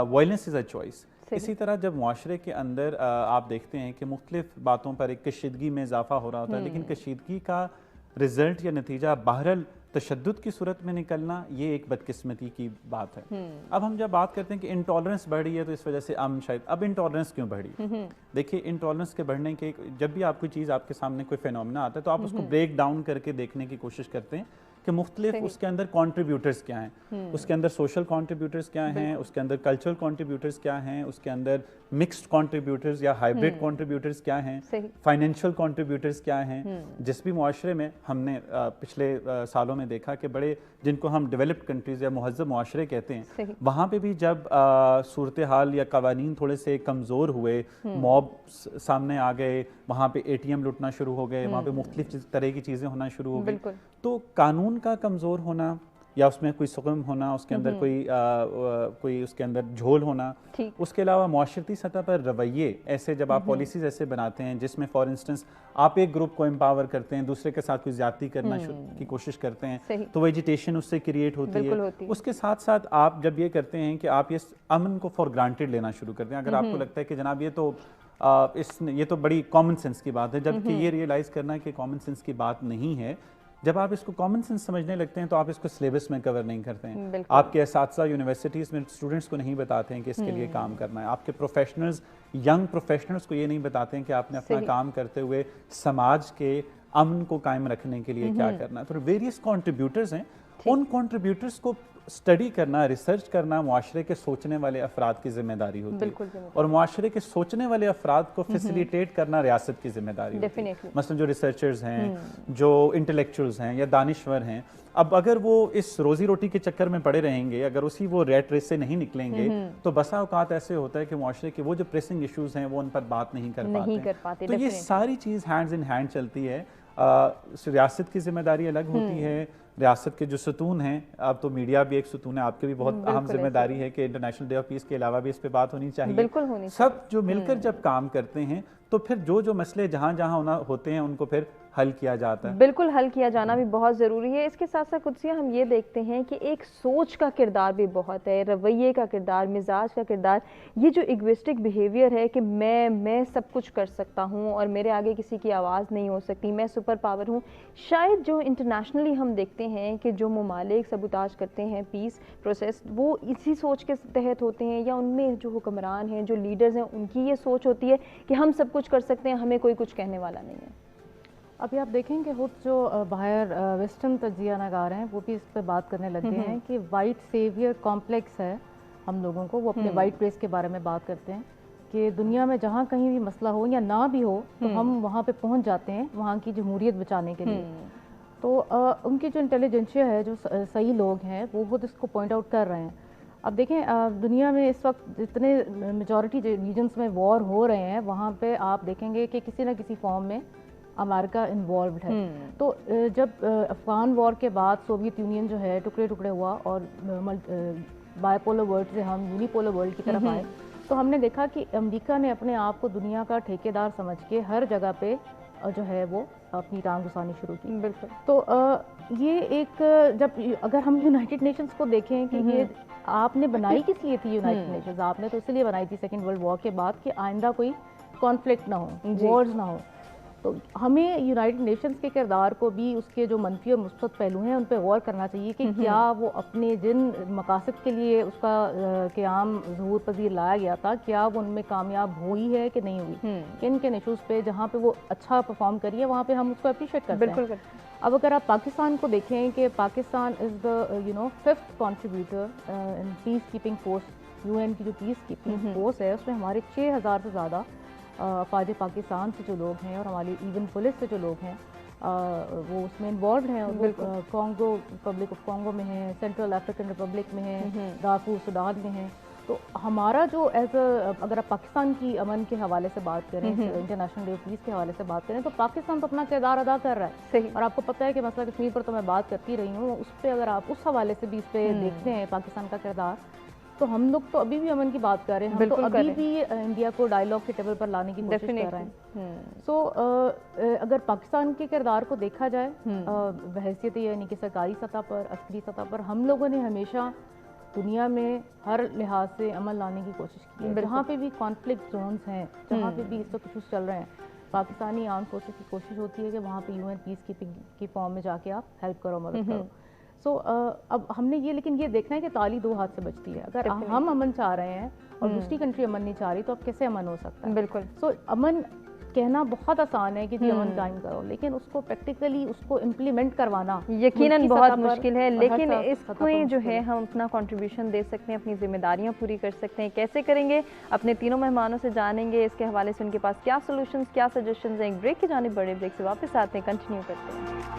violence is a choice. इसी तरह जब मुआशरे के अंदर आप देखते हैं कि मुख्तलिफ बातों पर एक कशीदगी में इजाफा हो रहा होता है, लेकिन कशीदगी का रिजल्ट या नतीजा बहरहाल तशद्दुद की सूरत में निकलना, ये एक बदकिस्मती की बात है। अब हम जब बात करते हैं कि इंटॉलरेंस बढ़ी है तो इस वजह से अमन शायद, अब इंटॉलरेंस क्यों बढ़ी? देखिए, इंटॉलरेंस के बढ़ने के, जब भी आपकी चीज़ आपके सामने कोई फिनोमेना आता है तो आप उसको ब्रेक डाउन करके देखने की कोशिश करते हैं कि मुख्तलिफ उसके अंदर कॉन्ट्रीब्यूटर्स क्या हैं, उसके अंदर सोशल कॉन्ट्रीब्यूटर्स क्या हैं, उसके अंदर कल्चरल कॉन्ट्रीब्यूटर्स क्या हैं, उसके अंदर मिक्स्ड कॉन्ट्रीब्यूटर्स या हाइब्रिड कॉन्ट्रीब्यूटर्स क्या हैं, फाइनेंशियल कॉन्ट्रीब्यूटर्स क्या हैं। जिस भी मुआशरे में हमने पिछले सालों में देखा कि बड़े, जिनको हम डेवलप्ड कंट्रीज़ या मुहज़्ज़ब मुआशरे कहते हैं, वहाँ पे भी जब सूरत हाल या कवानीन थोड़े से कमज़ोर हुए, मॉब सामने आ गए, वहाँ पे ATM लुटना शुरू हो गए, वहाँ पे मुख्तलिफ तरह की चीज़ें होना शुरू हो गई, तो कानून का कमज़ोर होना या उसमें कोई सुगम होना, उसके अंदर कोई उसके अंदर झोल होना, उसके अलावा मुआशरती सतह पर रवैये ऐसे, जब आप पॉलिसीज़ ऐसे बनाते हैं जिसमें फॉर इंस्टेंस आप एक ग्रुप को एम्पावर करते हैं, दूसरे के साथ कोई ज्यादती करना की कोशिश करते हैं, तो वो एजिटेशन उससे क्रिएट होती है। उसके साथ साथ आप जब ये करते हैं कि आप ये अमन को फॉर ग्रांटेड लेना शुरू करते हैं, अगर आपको लगता है कि जनाब ये तो बड़ी कॉमन सेंस की बात है, जबकि ये रियलाइज़ करना कि कॉमन सेंस की बात नहीं है। जब आप इसको कॉमन सेंस समझने लगते हैं तो आप इसको सिलेबस में कवर नहीं करते हैं, आपके असातिज़ा यूनिवर्सिटीज़ में स्टूडेंट्स को नहीं बताते हैं कि इसके लिए काम करना है, आपके प्रोफेशनल्स, यंग प्रोफेशनल्स को ये नहीं बताते हैं कि आपने अपना काम करते हुए समाज के अमन को कायम रखने के लिए क्या करना है। तो वेरियस कॉन्ट्रीब्यूटर्स हैं, उन कॉन्ट्रीब्यूटर्स को स्टडी करना, रिसर्च करना मुआशरे के सोचने वाले अफराद की जिम्मेदारी होती है, और मुआशरे के सोचने वाले अफराद को फैसिलिटेट करना रियासत की जिम्मेदारी होती है। मसलन जो रिसर्चर्स हैं, जो इंटेलेक्चुअल्स हैं या दानिश्वर हैं, अब अगर वो इस रोजी रोटी के चक्कर में पड़े रहेंगे, अगर उसी वो रेट रेस से नहीं निकलेंगे, तो बसा औकात ऐसे होता है कि मुआशरे के वो जो प्रेसिंग इश्यूज हैं वो उन पर बात नहीं कर पाते। तो ये सारी चीज़ हैंड्स इन हैंड चलती है। रियासत की जिम्मेदारी अलग होती है, रियासत के जो सतून हैं, अब तो मीडिया भी एक सतून है, आपकी भी बहुत अहम जिम्मेदारी है कि इंटरनेशनल डे ऑफ पीस के अलावा भी इस पे बात होनी चाहिए, बिल्कुल होनी चाहिए। सब जो मिलकर जब काम करते हैं तो फिर जो मसले जहाँ जहाँ होते हैं उनको फिर हल किया जाता है। बिल्कुल, हल किया जाना भी बहुत ज़रूरी है। इसके साथ साथ कुछ हम ये देखते हैं कि एक सोच का किरदार भी बहुत है, रवैये का किरदार, मिजाज का किरदार। ये जो इगोइस्टिक बिहेवियर है कि मैं सब कुछ कर सकता हूँ और मेरे आगे किसी की आवाज़ नहीं हो सकती, मैं सुपर पावर हूँ। शायद जो इंटरनेशनली हम देखते हैं कि जो ममालिक सबूताज करते हैं पीस प्रोसेस, वो इसी सोच के तहत होते हैं, या उनमें जो हुक्मरान हैं, जो लीडर्स हैं, उनकी ये सोच होती है कि हम सब कुछ कर सकते हैं, हमें कोई कुछ कहने वाला नहीं है। अभी आप देखेंगे खुद जो बाहर वेस्टर्न तजिया नगार हैं वो भी इस पर बात करने लग गए हैं कि वाइट सेवियर कॉम्प्लेक्स है हम लोगों को। वो अपने वाइट रेस के बारे में बात करते हैं कि दुनिया में जहाँ कहीं भी मसला हो या ना भी हो तो हम वहाँ पे पहुँच जाते हैं वहाँ की जमहूरियत बचाने के लिए। तो उनकी जो इंटेलिजेंशिया है, जो सही लोग हैं, वो खुद इसको पॉइंट आउट कर रहे हैं। अब देखें दुनिया में इस वक्त जितने मेजॉरिटी रीजन्स में वॉर हो रहे हैं वहाँ पे आप देखेंगे कि किसी न किसी फॉर्म में अमेरिका इन्वॉल्व है। तो जब अफ़गान वॉर के बाद सोवियत यूनियन जो है टुकड़े टुकड़े हुआ और बायपोलर वर्ल्ड से हम यूनिपोलर वर्ल्ड की तरफ आए, तो हमने देखा कि अमेरिका ने अपने आप को दुनिया का ठेकेदार समझ के हर जगह पे जो है वो अपनी टांग घुसानी शुरू की। बिल्कुल। तो ये एक जब अगर हम यूनाइटेड नेशंस को देखें कि ये आपने बनाई किस लिए थी यूनाइटेड नेशंस, आपने तो इसलिए बनाई थी सेकेंड वर्ल्ड वॉर के बाद कि आइंदा कोई कॉन्फ्लिक्ट ना हो, वॉर्स ना हो। तो हमें यूनाइटेड नेशंस के किरदार को भी उसके जो मनफी और मुस्बत पहलू हैं उन पर गौर करना चाहिए कि क्या वो अपने जिन मकासद के लिए उसका क़याम ज़हूर पजीर लाया गया था, क्या वो उनमें कामयाब हुई है कि नहीं हुई। किन किन इशूज़ पे जहाँ पे वो अच्छा परफॉर्म करी है वहाँ पे हम उसको अप्रिशिएट करते हैं। बिल्कुल। अब अगर आप पाकिस्तान को देखें कि Pakistan is the 5th contributor in peace keeping force, UN की जो पीस कीपिंग फोर्स है उसमें हमारे 6000 से ज़्यादा अफवाज पाकिस्तान से जो लोग हैं और हमारी इवन पुलिस से जो लोग हैं वो उसमें इन्वॉल्व हैं। और वो कॉन्गो, रिपब्लिक ऑफ कॉन्गो में हैं, सेंट्रल अफ्रीकन रिपब्लिक में हैं, दारफूर सूडान में हैं। तो हमारा जो अगर आप पाकिस्तान की अमन के हवाले से बात करें, इंटरनेशनल डे ऑफ पीस के हवाले से बात करें, तो पाकिस्तान तो अपना किरदार अदा कर रहा है। सही। और आपको पता है कि मसला कश्मीर पर तो मैं बात करती रही हूँ, उस पर अगर आप उस हवाले से भी इस पर देखते हैं पाकिस्तान का किरदार, तो हम लोग तो अभी भी अमन की बात कर रहे हैं, हम तो अभी भी इंडिया को डायलॉग के टेबल पर लाने की कोशिश कर रहे हैं। सो अगर पाकिस्तान के किरदार को देखा जाए बहैसियत यानी कि सरकारी सतह पर, अस्करी सतह पर, हम लोगों ने हमेशा दुनिया में हर लिहाज से अमन लाने की कोशिश की है। जहाँ पे भी कॉन्फ्लिक्ट जोन्स हैं, जहाँ पे भी इस वक्त इशूज़ चल रहे हैं, पाकिस्तानी आर्म फोर्सेस की कोशिश होती है कि वहाँ पे UN पीस कीपिंग की फॉर्म में जाके आप हेल्प करो, मदद करो। सो अब हमने ये लेकिन ये देखना है कि ताली दो हाथ से बजती है। अगर हम अमन चाह रहे हैं और दूसरी कंट्री अमन नहीं चाह रही तो अब कैसे अमन हो सकता है। बिल्कुल। सो अमन कहना बहुत आसान है कि जी अमन कायम करो, लेकिन उसको प्रैक्टिकली उसको इम्प्लीमेंट करवाना यकीनन बहुत मुश्किल है। लेकिन इसमें जो है हम अपना कंट्रीब्यूशन दे सकते हैं, अपनी जिम्मेदारियां पूरी कर सकते हैं। कैसे करेंगे, अपने तीनों मेहमानों से जानेंगे इसके हवाले से उनके पास क्या सोल्यूशंस, क्या सजेशंस हैं। एक ब्रेक की जानिब, बड़े ब्रेक से वापस आते हैं, कंटिन्यू करते हैं।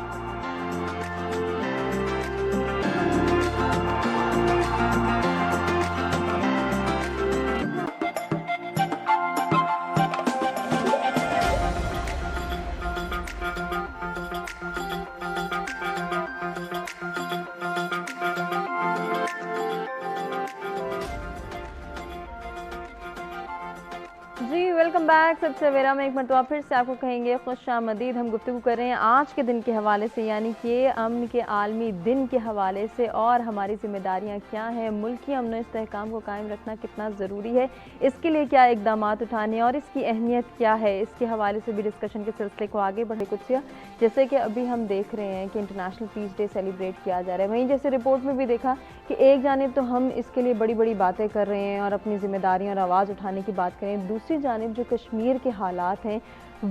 Welcome back. सत सवेरा में एक मरतबा फिर से आपको कहेंगे खुशामदीद। हम गुफ्तगू कर रहे हैं आज के दिन के हवाले से, यानी कि अमन के आलमी दिन के हवाले से, और हमारी जिम्मेदारियां क्या हैं, मुल्की अमन व इस्तेहकाम को कायम रखना कितना ज़रूरी है, इसके लिए क्या इकदाम उठाने और इसकी अहमियत क्या है, इसके हवाले से भी डिस्कशन के सिलसिले को आगे बढ़े। कुछ जैसे कि अभी हम देख रहे हैं कि इंटरनेशनल पीस डे सेलिब्रेट किया जा रहा है, वहीं जैसे रिपोर्ट में भी देखा कि एक जानिब तो हम इसके लिए बड़ी बड़ी बातें कर रहे हैं और अपनी जिम्मेदारियाँ और आवाज़ उठाने की बात करें, दूसरी जानिब जो कश्मीर के हालात हैं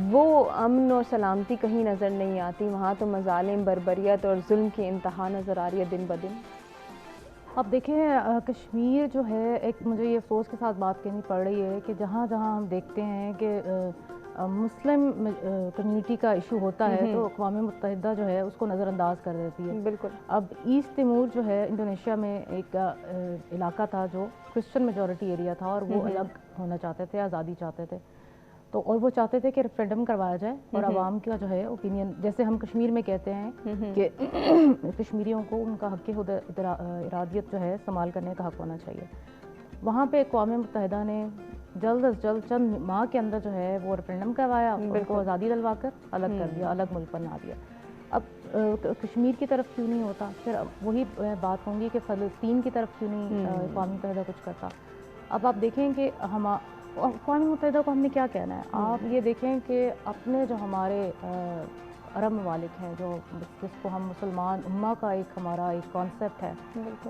वो अमन और सलामती कहीं नज़र नहीं आती। वहाँ तो मजालिम, बर्बरियत और जुल्म की इंतहा नज़र आ रही है दिन ब दिन। अब देखें कश्मीर जो है, एक मुझे ये अफसोस के साथ बात कहनी पड़ रही है कि जहाँ जहाँ हम देखते हैं कि मुस्लिम कम्युनिटी का इशू होता है तो अक़वाम मुत्तहिदा जो है उसको नज़रअंदाज कर देती है। बिल्कुल। अब ईस्ट तिमूर जो है इंडोनेशिया में एक इलाका था जो क्रिश्चियन मेजॉरिटी एरिया था और वो अलग होना चाहते थे, आज़ादी चाहते थे। तो और वो चाहते थे कि रेफरेंडम करवाया जाए और आवाम का जो है ओपिनियन, जैसे हम कश्मीर में कहते हैं कि कश्मीरियों को उनका हक़ इरादियत जो है इस्तेमाल करने का हक़ होना चाहिए। वहाँ पे अक़वाम मुत्तहिदा ने जल्द अज जल्द चंद माह के अंदर जो है वो रेफरेंडम करवाया, उनको आज़ादी दिलवा कर अलग कर दिया, अलग मुल्क बना दिया। अब कश्मीर की तरफ क्यों नहीं होता? फिर वही बात होंगी कि फ़लस्तीन की तरफ क्यों नहीं अक़वाम मुत्तहिदा कुछ करता? अब आप देखें कि हम अक़वाम मुत्तहिदा को हमने क्या कहना है। आप ये देखें कि अपने जो हमारे अरब ममालिक हैं, जो जिसको हम मुसलमान उम्मा का एक हमारा एक कॉन्सेप्ट है,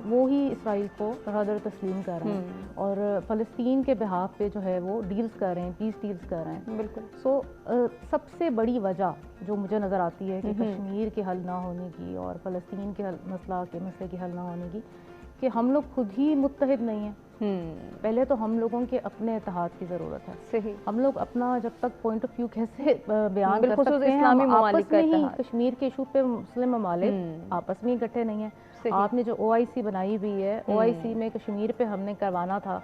वो ही इसराइल को गदर तस्लीम कर रहे हैं और फ़लस्तीन के बिहाफ पे जो है वो डील्स कर रहे हैं, पीस डील्स कर रहे हैं। बिल्कुल। सो सबसे बड़ी वजह जो मुझे नज़र आती है कि कश्मीर के हल ना होने की और फ़लस्तीन के मसले की हल ना होने की, कि हम लोग खुद ही मुत्तहिद नहीं हैं। पहले तो हम लोगों के अपने इत्तेहाद की ज़रूरत है। सही। हम लोग अपना जब तक पॉइंट ऑफ व्यू कैसे बयान कर सकते हैं, हम आपस में ही कश्मीर के इशू पे मुस्लिम ममालिक आपस में इकट्ठे नहीं है। आपने जो OIC बनाई हुई है, OIC में कश्मीर पे हमने करवाना था,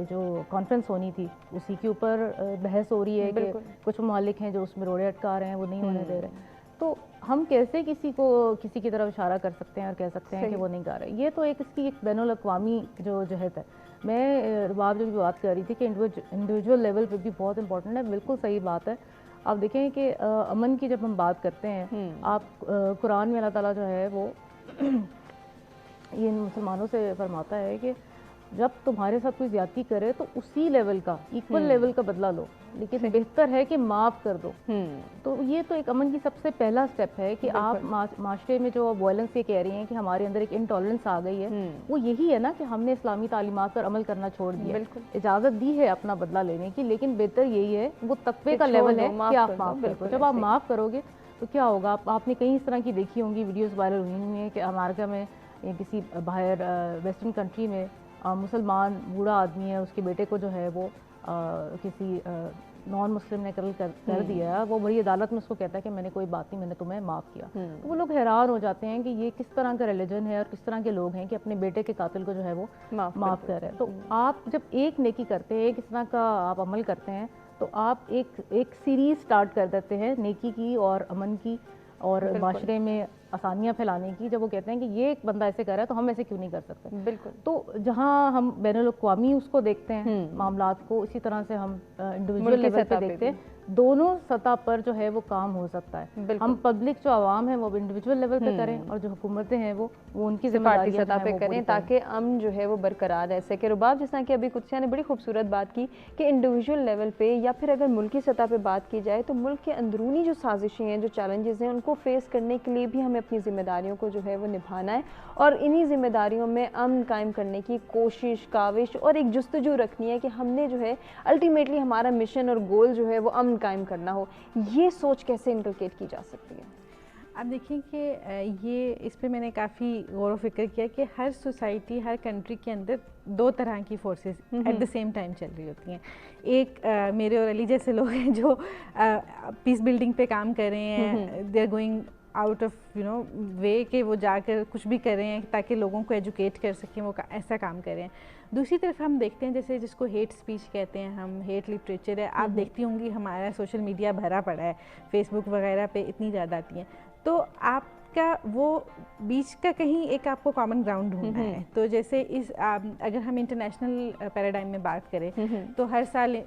जो कॉन्फ्रेंस होनी थी, उसी के ऊपर बहस हो रही है कि कुछ ममालिक हैं जो उसमें रोड़े अटका रहे हैं, वो नहीं होने दे रहे। तो हम कैसे किसी की तरफ इशारा कर सकते हैं और कह सकते हैं कि वो नहीं कर रहे? ये तो एक इसकी एक बैनुल अक़वामी जो जहद है। मैं रुबाब जो भी बात कर रही थी कि इंडिविजुअल लेवल पे भी बहुत इंपॉर्टेंट है, बिल्कुल सही बात है। आप देखें कि अमन की जब हम बात करते हैं, आप कुरान में अल्लाह ताला जो है वो ये मुसलमानों से फरमाता है कि जब तुम्हारे साथ कोई ज्यादती करे तो उसी लेवल का, इक्वल लेवल का बदला लो, लेकिन बेहतर है कि माफ़ कर दो। तो ये तो एक अमन की सबसे पहला स्टेप है कि आप माशरे में जो वायलेंस ये कह रही हैं कि हमारे अंदर एक इंटॉलरेंस आ गई है, वो यही है ना कि हमने इस्लामी तालीमात पर अमल करना छोड़ दिया। इजाज़त दी है अपना बदला लेने की, लेकिन बेहतर यही है, वो तकवे का लेवल है कि आप माफ़ कर दो। जब आप माफ़ करोगे तो क्या होगा? आपने कई इस तरह की देखी होंगी वीडियोज़ वायरल हुई हैं कि अमेरिका में या किसी बाहर वेस्टर्न कंट्री में मुसलमान बूढ़ा आदमी है, उसके बेटे को जो है वो किसी नॉन मुस्लिम ने कर दिया, वो बड़ी अदालत में उसको कहता है कि मैंने कोई बात नहीं, मैंने तुम्हें माफ़ किया। तो वो लोग हैरान हो जाते हैं कि ये किस तरह का रिलीजन है और किस तरह के लोग हैं कि अपने बेटे के कातिल को जो है वो माफ़ कर रहे हैं। तो आप जब एक नेकी करते हैं, किस तरह का आप अमल करते हैं, तो आप एक सीरीज़ स्टार्ट कर देते हैं नेकी की और अमन की और माशरे में आसानियाँ फैलाने की। जब वो कहते हैं कि ये एक बंदा ऐसे कर रहा है तो हम ऐसे क्यों नहीं कर सकते? बिल्कुल। तो जहाँ हम बैनुल अक़वामी उसको देखते हैं मामलात को, इसी तरह से हम इंडिविजुअल लेवल पे देखते हैं। दोनों सतह पर जो है वो काम हो सकता है। हम पब्लिक जो आवाम है वो इंडिविजुअल लेवल पे करें और जो हुकूमतें हैं वो उनकी ज़िम्मेदारी सतह पे करें ताकि अमन जो है वो बरकरार रह सके। रुबाब, जिस तरह की अभी कुत्सिया ने बड़ी खूबसूरत बात की कि इंडिविजुअल लेवल पे या फिर अगर मुल्की सतह पे बात की जाए तो मुल्क के अंदरूनी जो साजिशें हैं, जो चैलेंजेस हैं, उनको फेस करने के लिए भी हमें अपनी जिम्मेदारियों को जो है वो निभाना है और इन्हीं जिम्मेदारियों में अमन कायम करने की कोशिश, काविश और एक जुस्तजू रखनी है कि हमने जो है अल्टीमेटली हमारा मिशन और गोल जो है वो अमन कायम करना हो। ये सोच कैसे इनकलकेट की जा सकती है? आप देखिए कि ये इस पे मैंने काफ़ी गौर व फिक्र किया कि हर सोसाइटी, हर कंट्री के अंदर दो तरह की forces at the same time चल रही होती हैं। एक मेरे और अली जैसे लोग हैं जो पीस बिल्डिंग पे काम कर रहे हैं, they are going out of way के वो जाकर कुछ भी कर रहे हैं ताकि लोगों को एजुकेट कर सकें, वो ऐसा काम कर रहे हैं। दूसरी तरफ हम देखते हैं जैसे जिसको हेट स्पीच कहते हैं हम, हेट लिटरेचर है, आप देखती होंगी हमारा सोशल मीडिया भरा पड़ा है, फेसबुक वगैरह पे इतनी ज़्यादा आती हैं। तो आपका वो बीच का कहीं एक आपको कॉमन ग्राउंड ढूंढना है। तो जैसे अगर हम इंटरनेशनल पैराडाइम में बात करें तो हर साल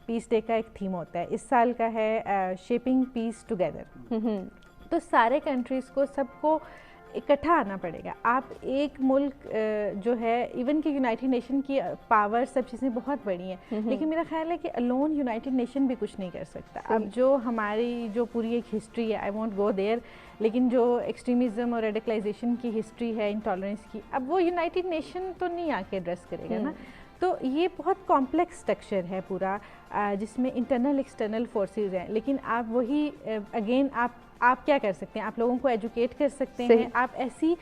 पीस डे का एक थीम होता है। इस साल का है शेपिंग पीस टुगेदर। तो सारे कंट्रीज़ को सबको इकट्ठा आना पड़ेगा। आप एक मुल्क जो है, इवन कि यूनाइटेड नेशन की पावर सब चीज़ें बहुत बड़ी हैं, लेकिन मेरा ख्याल है कि अलोन यूनाइटेड नेशन भी कुछ नहीं कर सकता। अब जो हमारी जो पूरी एक हिस्ट्री है, आई वॉन्ट गो देयर, लेकिन जो एक्सट्रीमिज़म और रेडिकलाइजेशन की हिस्ट्री है, इंटॉलरेंस की, अब वो यूनाइटेड नेशन तो नहीं आके एड्रेस करेगा ना। तो ये बहुत कॉम्प्लेक्स स्ट्रक्चर है पूरा, जिसमें इंटरनल एक्सटर्नल फोर्सेस हैं। लेकिन आप वही अगेन आप क्या कर सकते हैं? आप लोगों को एजुकेट कर सकते हैं। आप ऐसी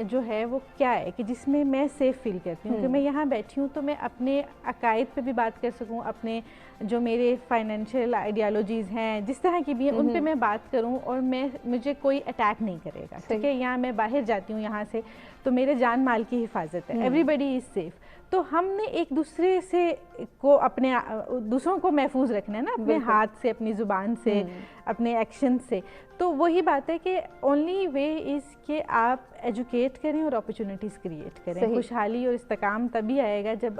जो है वो क्या है कि जिसमें मैं सेफ़ फील करती हूँ कि मैं यहाँ बैठी हूँ तो मैं अपने अकायद पे भी बात कर सकूँ, अपने जो मेरे फाइनेंशियल आइडियोलॉजीज़ हैं, जिस तरह की भी हैं, उन पे मैं बात करूं और मुझे कोई अटैक नहीं करेगा, ठीक है। यहाँ मैं बाहर जाती हूँ यहाँ से तो मेरे जान माल की हिफाजत है, एवरीबडी इज़ सेफ। तो हमने एक दूसरे से को अपने दूसरों को महफूज रखना है ना, अपने हाथ से, अपनी ज़ुबान से, अपने एक्शन से। तो वही बात है कि ओनली वे इज़ कि आप एजुकेट करें और अपॉर्चुनिटीज़ क्रिएट करें। खुशहाली और इस्तेकाम तभी आएगा जब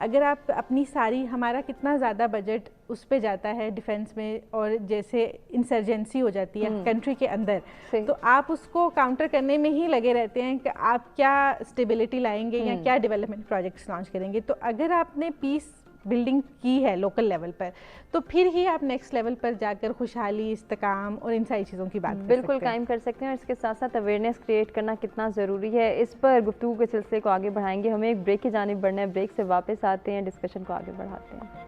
अगर आप अपनी सारी, हमारा कितना ज़्यादा बजट उस पे जाता है डिफेंस में, और जैसे इंसर्जेंसी हो जाती है कंट्री के अंदर, तो आप उसको काउंटर करने में ही लगे रहते हैं कि आप क्या स्टेबिलिटी लाएंगे या क्या डेवलपमेंट प्रोजेक्ट्स लॉन्च करेंगे। तो अगर आपने पीस बिल्डिंग की है लोकल लेवल पर, तो फिर ही आप नेक्स्ट लेवल पर जाकर खुशहाली, इस्तेकाम और इन सारी चीज़ों की बात बिल्कुल कायम कर सकते हैं। और इसके साथ साथ अवेयरनेस क्रिएट करना कितना ज़रूरी है, इस पर गुफ्तगू के सिलसिले को आगे बढ़ाएंगे। हमें एक ब्रेक की जानिब बढ़ना है, ब्रेक से वापस आते हैं, डिस्कशन को आगे बढ़ाते हैं।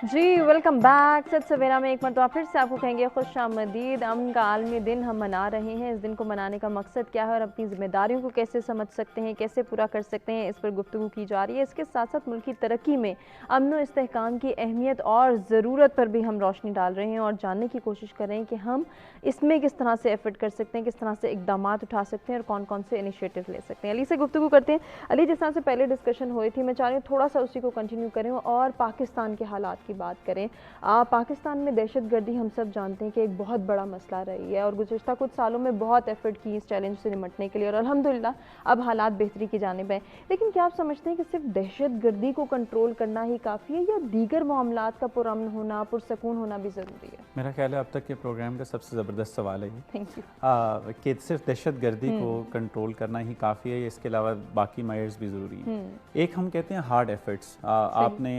जी वेलकम बैक। सत सवेरा में एक मरतबा फिर से आपको कहेंगे खुश आमदीद। अमन का आलमी दिन हम मना रहे हैं। इस दिन को मनाने का मकसद क्या है और अपनी जिम्मेदारियों को कैसे समझ सकते हैं, कैसे पूरा कर सकते हैं, इस पर गुफ्तगू की जा रही है। इसके साथ साथ मुल्क की तरक्की में अमन और इस्तेहकाम की अहमियत और ज़रूरत पर भी हम रोशनी डाल रहे हैं और जानने की कोशिश कर रहे हैं कि हम इसमें किस तरह से एफर्ट कर सकते हैं, किस तरह से इकदाम उठा सकते हैं और कौन कौन से इनिशिएटिव ले सकते हैं। अली से गुफ्तगू करते हैं। अली, जिस तरह से पहले डिस्कशन हुई थी, मैं चाह रही हूँ थोड़ा सा उसी को कंटिन्यू करें और पाकिस्तान के हालात की बात करें। पाकिस्तान में दहशतगर्दी हम सब जानते हैं कि एक बहुत बड़ा मसला रही है और गुज़िश्ता कुछ सालों में बहुत एफर्ट की इस चैलेंज से निपटने के लिए और अल्हम्दुलिल्लाह अब हालात बेहतरी की जानिब है। लेकिन क्या आप समझते हैं कि सिर्फ दहशतगर्दी को कंट्रोल करना ही काफ़ी है या दीगर मामलात का पुरअमन होना, पुरसकून होना भी ज़रूरी है? मेरा ख्याल है अब तक के प्रोग्राम का सबसे ज़बरदस्त सवाल है ये। Thank you. कि सिर्फ दहशतगर्दी को कंट्रोल करना ही काफ़ी है, इसके अलावा बाकी मेजर्स भी ज़रूरी हैं। एक हम कहते हैं हार्ड एफर्ट्स। आपने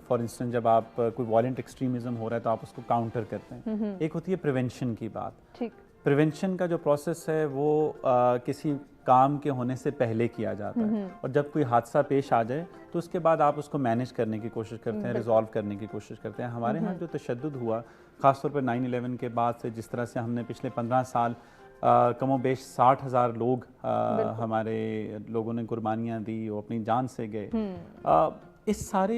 फॉर इंस्टेंस जब आप कोई वॉलेंट एक्सट्रीमिज्म हो रहा है तो आप उसको काउंटर करते हैं। एक होती है प्रिवेंशन की बात। ठीक। प्रिवेंशन का जो प्रोसेस है वो किसी काम के होने से पहले किया जाता है और जब कोई हादसा पेश आ जाए तो उसके बाद आप उसको मैनेज करने की कोशिश करते हैं, रिजॉल्व करने की कोशिश करते हैं। हमारे यहाँ जो तशद्दुद हुआ ख़ासतौर पर 9/11 के बाद से, जिस तरह से हमने पिछले 15 साल कमोबेश 60,000 लोग हमारे लोगों ने कुर्बानियाँ दी, वो अपनी जान से गए। इस सारे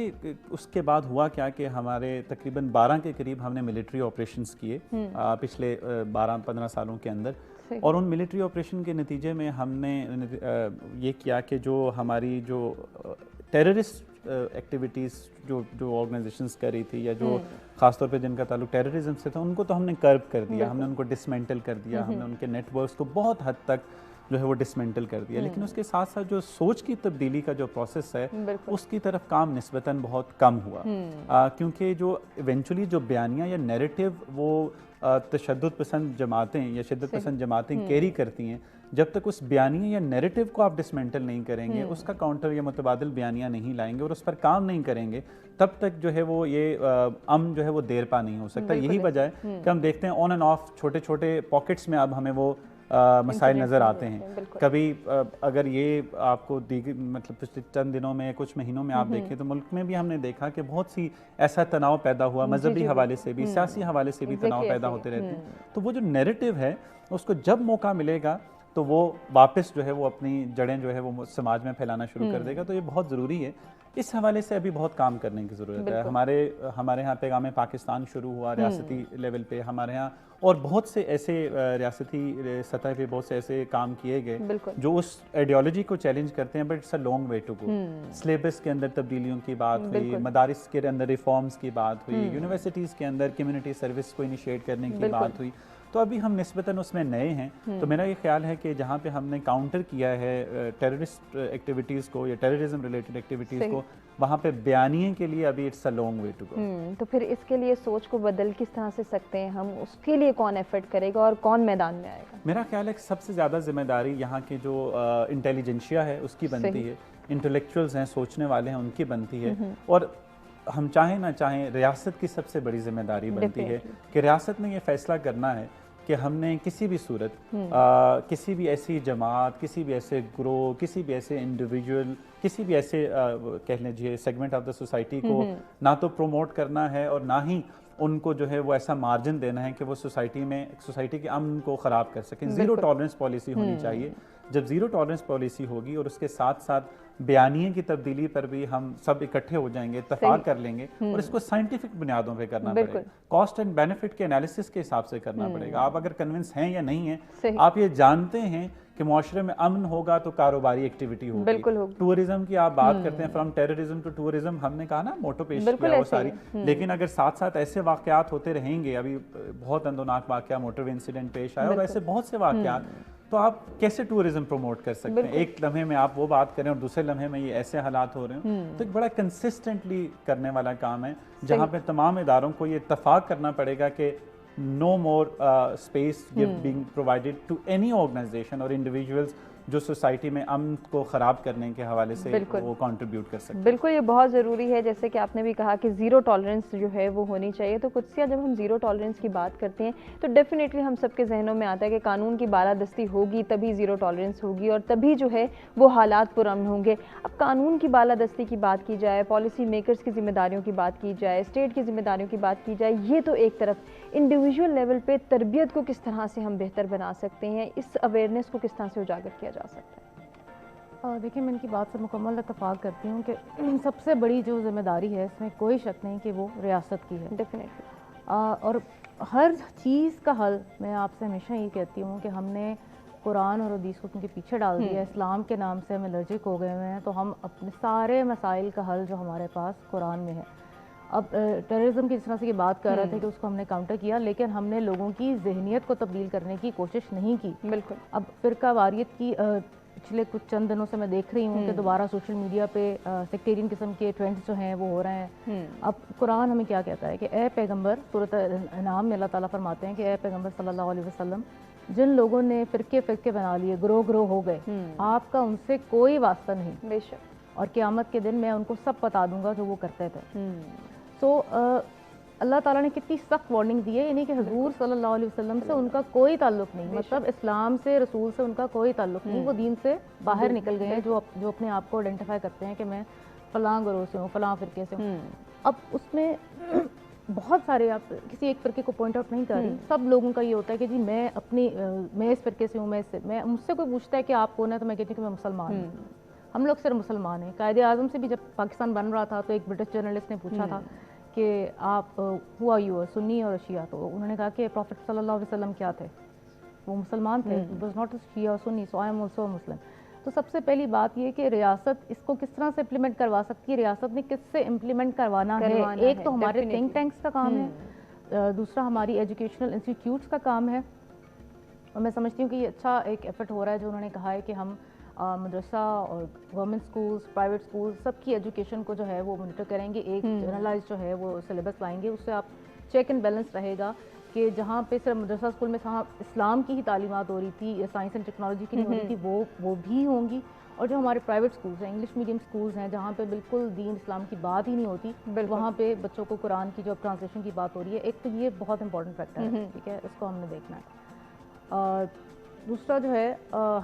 उसके बाद हुआ क्या कि हमारे तकरीबन 12 के करीब हमने मिलिट्री ऑपरेशंस किए पिछले 12-15 सालों के अंदर। और उन मिलिट्री ऑपरेशन के नतीजे में हमने ये किया कि जो हमारी जो टेररिस्ट एक्टिविटीज़ जो ऑर्गेनाइजेशंस कर रही थी या जो ख़ासतौर पे जिनका ताल्लुक टेररिज्म से था, उनको तो हमने कर्ब कर दिया, हमने उनको डिसमेंटल कर दिया, हमने उनके नेटवर्क्स को बहुत हद तक जो है वो डिसमेंटल कर दिया। लेकिन उसके साथ साथ जो सोच की तब्दीली का जो प्रोसेस है उसकी तरफ काम निस्बतन बहुत कम हुआ। क्योंकि जो इवेंचुअली जो बयानियाँ या नैरेटिव वो तशद्दुद पसंद जमातें या शिद्दत पसंद जमातें कैरी करती हैं, जब तक उस बयानिया या नैरेटिव को आप डिसमेंटल नहीं करेंगे, उसका काउंटर या मुतबादिल बयानियाँ नहीं लाएंगे और उस पर काम नहीं करेंगे, तब तक जो है वो ये अमन जो है वो देर पा नहीं हो सकता। यही वजह है कि हम देखते हैं ऑन एंड ऑफ छोटे छोटे पॉकेट्स में अब हमें वो मसाइल नज़र आते हैं। कभी अगर ये आपको मतलब पिछले चंद दिनों में, कुछ महीनों में आप देखें तो मुल्क में भी हमने देखा कि बहुत सी ऐसा तनाव पैदा हुआ, मजहबी हवाले से भी, सियासी हवाले से भी तनाव पैदा होते रहते हैं। तो वो जो नैरेटिव है उसको जब मौका मिलेगा तो वो वापस जो है वो अपनी जड़ें जो है वो समाज में फैलाना शुरू कर देगा। तो ये बहुत ज़रूरी है। इस हवाले से अभी बहुत काम करने की ज़रूरत है। हमारे यहाँ पैगाम पाकिस्तान शुरू हुआ रियासती लेवल पे, हमारे यहाँ और बहुत से ऐसे रियासती सतह पे बहुत से ऐसे काम किए गए जो उस आइडियोलॉजी को चैलेंज करते हैं, but it's a long way to go. Syllabus के अंदर तब्दीलियों की बात हुई, मदारिस के अंदर रिफॉर्म्स की बात हुई, यूनिवर्सिटीज़ के अंदर कम्युनिटी सर्विस को इनिशिएट करने की बात हुई। तो अभी हम निस्बतन उसमें नए हैं। तो मेरा ये ख्याल है कि जहाँ पे हमने काउंटर किया है टेररिस्ट एक्टिविटीज़ को या टेररिज्म रिलेटेड एक्टिविटीज़ को, वहाँ पे बयानिए के लिए अभी it's a long way to go. तो फिर इसके लिए सोच को बदल किस तरह से सकते हैं हम, उसके लिए कौन एफर्ट करेगा और कौन मैदान में आएगा? मेरा ख्याल है कि सबसे ज़्यादा जिम्मेदारी यहाँ की जो इंटेलिजेंशिया है उसकी बनती है, इंटेलेक्चुअल्स हैं, सोचने वाले हैं, उनकी बनती है। और हम चाहें ना चाहें रियासत की सबसे बड़ी जिम्मेदारी बनती है कि रियासत ने ये फैसला करना है कि हमने किसी भी सूरत किसी भी ऐसी जमात, किसी भी ऐसे ग्रोह, किसी भी ऐसे इंडिविजुअल, किसी भी ऐसे कह लीजिए सेगमेंट ऑफ द सोसाइटी को ना तो प्रमोट करना है और ना ही उनको जो है वो ऐसा मार्जिन देना है कि वो सोसाइटी के अमन को ख़राब कर सकें। ज़ीरो टॉलरेंस पॉलिसी होनी चाहिए। जब ज़ीरो टॉलरेंस पॉलिसी होगी और उसके साथ साथ बयानिए की तब्दीली पर भी हम सब इकट्ठे हो जाएंगे, इत्तेफाक कर लेंगे और इसको साइंटिफिक बुनियादों पे करना पड़ेगा, कॉस्ट एंड बेनिफिट के एनालिसिस के हिसाब से करना पड़ेगा। आप अगर कन्विंस हैं या नहीं है, आप ये जानते हैं कि मुआशरे में अमन होगा तो कारोबारी एक्टिविटी होगी। टूरिज्म की आप बात करते हैं, फ्रॉम टेररिज्म टू टूरिज्म, हमने कहा ना मोटो पेश किया वो सारी, लेकिन अगर साथ साथ ऐसे वाकयात होते रहेंगे, अभी बहुत अंदोनाक वाकया मोटरवे इंसिडेंट पेश आया और ऐसे बहुत से वाकयात, तो आप कैसे टूरिज्म प्रमोट कर सकते हैं? एक लम्हे में आप वो बात करें और दूसरे लम्हे में ये ऐसे हालात हो रहे हैं, तो एक बड़ा कंसिस्टेंटली करने वाला काम है जहाँ पे तमाम इदारों को ये इत्तफाक करना पड़ेगा कि no more space being provided to any organization or individuals जो सोसाइटी में अमन को ख़राब करने के हवाले से वो कंट्रीब्यूट कर सकते हैं। बिल्कुल, ये बहुत ज़रूरी है। जैसे कि आपने भी कहा कि ज़ीरो टॉलरेंस जो है वो होनी चाहिए। तो कुदसिया, जब हम ज़ीरो टॉलरेंस की बात करते हैं तो डेफिनेटली हम सबके जहनों में आता है कि कानून की बालादस्ती होगी तभी ज़ीरो टॉलरेंस होगी और तभी जो है वो हालात पुरअमन होंगे। अब कानून की बालादस्ती की बात की जाए, पॉलिसी मेकर्स की जिम्मेदारियों की बात की जाए, स्टेट की जिम्मेदारियों की बात की जाए, ये तो एक तरफ, इंडिविजुअल लेवल पे तरबियत को किस तरह से हम बेहतर बना सकते हैं, इस अवेयरनेस को किस तरह से उजागर किया जा सकता है? देखिए, मैं इनकी बात से मुकम्मल इत्तफाक करती हूँ कि सबसे बड़ी जो जिम्मेदारी है इसमें कोई शक नहीं कि वो रियासत की है डेफिनेटली। और हर चीज़ का हल, मैं आपसे हमेशा ये कहती हूँ कि हमने कुरान और हदीस को उनके पीछे डाल दिया, इस्लाम के नाम से हम एलर्जिक हो गए हुए हैं, तो हम अपने सारे मसाइल का हल जो हमारे पास कुरान में है। अब टेररिज्म की जिस तरह से बात कर रहे थे कि उसको हमने काउंटर किया, लेकिन हमने लोगों की जहनीत को तब्दील करने की कोशिश नहीं की। बिल्कुल। अब फ़िरका वारियत की पिछले कुछ चंद दिनों से मैं देख रही हूँ कि दोबारा सोशल मीडिया पे सेक्टेरियन किस्म के ट्रेंड्स जो हैं वो हो रहे हैं। अब कुरान हमें क्या कहता है कि ए पैगंबर, सूरत नाम में अल्लाह ताला फरमाते हैं कि ए पैगंबर सल्लल्लाहु अलैहि वसल्लम, जिन लोगों ने फ़िरके बना लिए, ग्रोह हो गए, आपका उनसे कोई वास्ता नहीं, बेशक, और क़यामत के दिन मैं उनको सब बता दूंगा जो वो करते थे। तो अल्लाह ताला ने कितनी सख्त वार्निंग दी है, यानी कि हुजूर सल्लल्लाहु अलैहि वसल्लम से उनका कोई ताल्लुक़ नहीं, मतलब इस्लाम से, रसूल से उनका कोई ताल्लुक़ नहीं, वो दीन से बाहर निकल गए हैं, जो अपने आप को आइडेंटिफाई करते हैं कि मैं फ़लाँ ग्रोह से हूँ, फ़लाँ फ़िरके से हूँ। अब उसमें बहुत सारे, आप किसी एक फ़िरके को पॉइंट आउट नहीं कर रही, सब लोगों का ये होता है कि जी मैं इस फ़िरके से हूँ, मैं मुझसे कोई पूछता है कि आप कौन है, तो मैं कहती हूँ कि मैं मुसलमान हूँ। हम लोग सिर्फ मुसलमान हैं। कायदे आज़म से भी जब पाकिस्तान बन रहा था तो एक ब्रिटिश जर्नलिस्ट ने पूछा था कि आप हुआ यू सुन्नी और शिया, तो उन्होंने कहा कि प्रॉफिट सल्लल्लाहु अलैहि वसल्लम क्या थे, वो मुसलमान थे, इट वाज नॉट शिया और सुन्नी, सो आई एम आल्सो मुस्लिम। तो सबसे पहली बात ये कि रियासत इसको किस तरह से इम्प्लीमेंट करवा सकती है, रियासत ने किससे इम्प्लीमेंट करवाना है। एक तो हमारे थिंक टैंक्स का काम है, दूसरा हमारी एजुकेशनल इंस्टीट्यूट्स का काम है, और मैं समझती हूँ कि ये अच्छा एक एफर्ट हो रहा है जो उन्होंने कहा है कि हम मदरसा और गवर्नमेंट स्कूल्स, प्राइवेट स्कूल्स, सबकी एजुकेशन को जो है वो मॉनिटर करेंगे, एक जनरलाइज जो है वो सिलेबस लाएंगे, उससे आप चेक एंड बैलेंस रहेगा कि जहाँ पे सिर्फ मदरसा स्कूल में इस्लाम की ही तालीमात हो रही थी या साइंस एंड टेक्नोलॉजी की नहीं हो रही थी, वो भी होंगी, और जो हमारे प्राइवेट स्कूल्स हैं, इंग्लिश मीडियम स्कूल्स हैं, जहाँ पे बिल्कुल दीन इस्लाम की बात ही नहीं होती, वहाँ पे बच्चों को कुरान की जो ट्रांसलेशन की बात हो रही है, एक तो ये बहुत इंपॉर्टेंट फैक्टर है, ठीक है, इसको हमने देखना है। दूसरा जो है,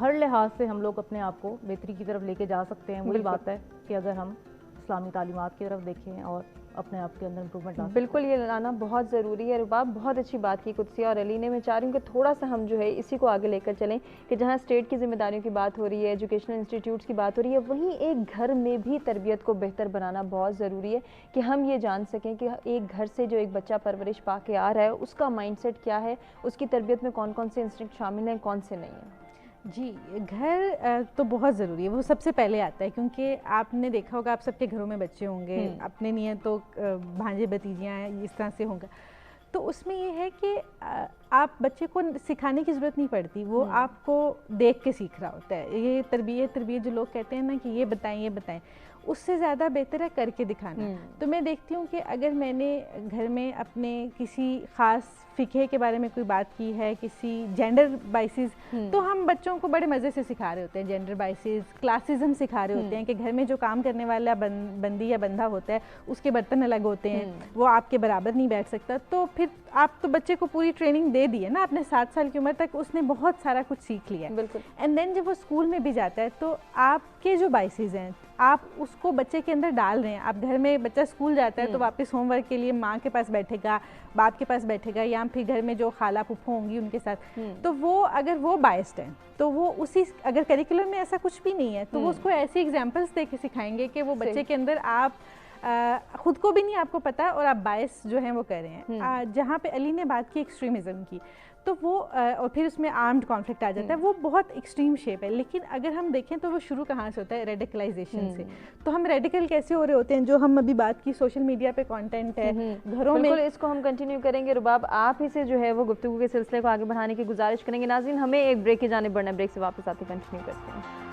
हर लिहाज से हम लोग अपने आप को बेहतरी की तरफ लेके जा सकते हैं। वही बात है कि अगर हम इस्लामी तालीमात की तरफ देखें और अपने आप के अंदर इम्प्रूवमेंट ला, बिल्कुल ये लाना बहुत ज़रूरी है। रुबाब, बहुत अच्छी बात की कुदसिया और अली ने। मैं चाह रही हूँ कि थोड़ा सा हम जो है इसी को आगे लेकर चलें कि जहाँ स्टेट की जिम्मेदारियों की बात हो रही है, एजुकेशनल इंस्टीट्यूट्स की बात हो रही है, वहीं एक घर में भी तरबियत को बेहतर बनाना बहुत ज़रूरी है कि हम ये जान सकें कि एक घर से जो एक बच्चा परवरिश पा के आ रहा है उसका माइंडसेट क्या है, उसकी तरबियत में कौन कौन से इंस्टिंक्ट शामिल हैं, कौन से नहीं हैं। जी, घर तो बहुत ज़रूरी है, वो सबसे पहले आता है, क्योंकि आपने देखा होगा, आप सबके घरों में बच्चे होंगे, अपने नहीं तो भांजे भतीजियाँ इस तरह से होंगे, तो उसमें ये है कि आप बच्चे को सिखाने की ज़रूरत नहीं पड़ती, वो आपको देख के सीख रहा होता है। ये तरबियत जो लोग कहते हैं ना कि ये बताएं, उससे ज़्यादा बेहतर है करके दिखाना। तो मैं देखती हूँ कि अगर मैंने घर में अपने किसी ख़ास फ़िक़्ह के बारे में कोई बात की है, किसी जेंडर बाइसेस, तो हम बच्चों को बड़े मज़े से सिखा रहे होते हैं जेंडर बाइसेस, क्लासिज्म सिखा रहे होते हैं कि घर में जो काम करने वाला बंदी या बंदा होता है उसके बर्तन अलग होते हैं, वो आपके बराबर नहीं बैठ सकता। तो फिर आप तो बच्चे को पूरी ट्रेनिंग दे दी है ना, अपने 7 साल की उम्र तक उसने बहुत सारा कुछ सीख लिया है। बिल्कुल। एंड देन जब वो स्कूल में भी जाता है तो आपके जो बाइसेस हैं आप उसको बच्चे के अंदर डाल रहे हैं। आप घर में बच्चा स्कूल जाता है तो वापस होमवर्क के लिए माँ के पास बैठेगा, बाप के पास बैठेगा, या फिर घर में जो खाला फूफो होंगी उनके साथ, तो वो अगर वो बाइस्ड हैं तो वो उसी, अगर करिकुलम में ऐसा कुछ भी नहीं है तो वो उसको ऐसी एग्जाम्पल्स दे के सिखाएंगे कि वो बच्चे के अंदर आप खुद को भी नहीं आपको पता और आप बायस जो हैं वो कर रहे हैं। जहाँ पे अली ने बात की एक्सट्रीमिज्म की, तो वो और फिर उसमें आर्म्ड कॉन्फ्लिक्ट आ जाता है, वो बहुत एक्सट्रीम शेप है। लेकिन अगर हम देखें तो वो शुरू कहाँ से होता है? रेडिकलाइजेशन से। तो हम रेडिकल कैसे हो रहे होते हैं? जो हम अभी बात की सोशल मीडिया पे कंटेंट है, घरों में। इसको हम कंटिन्यू करेंगे। रुबाब, आप ही से जो है वो गुफ्तगू के सिलसिले को आगे बढ़ाने की गुजारिश करेंगे। नाज़रीन, हमें एक ब्रेक की जानिब बढ़ना, ब्रेक से वापस आते कंटिन्यू करते हैं।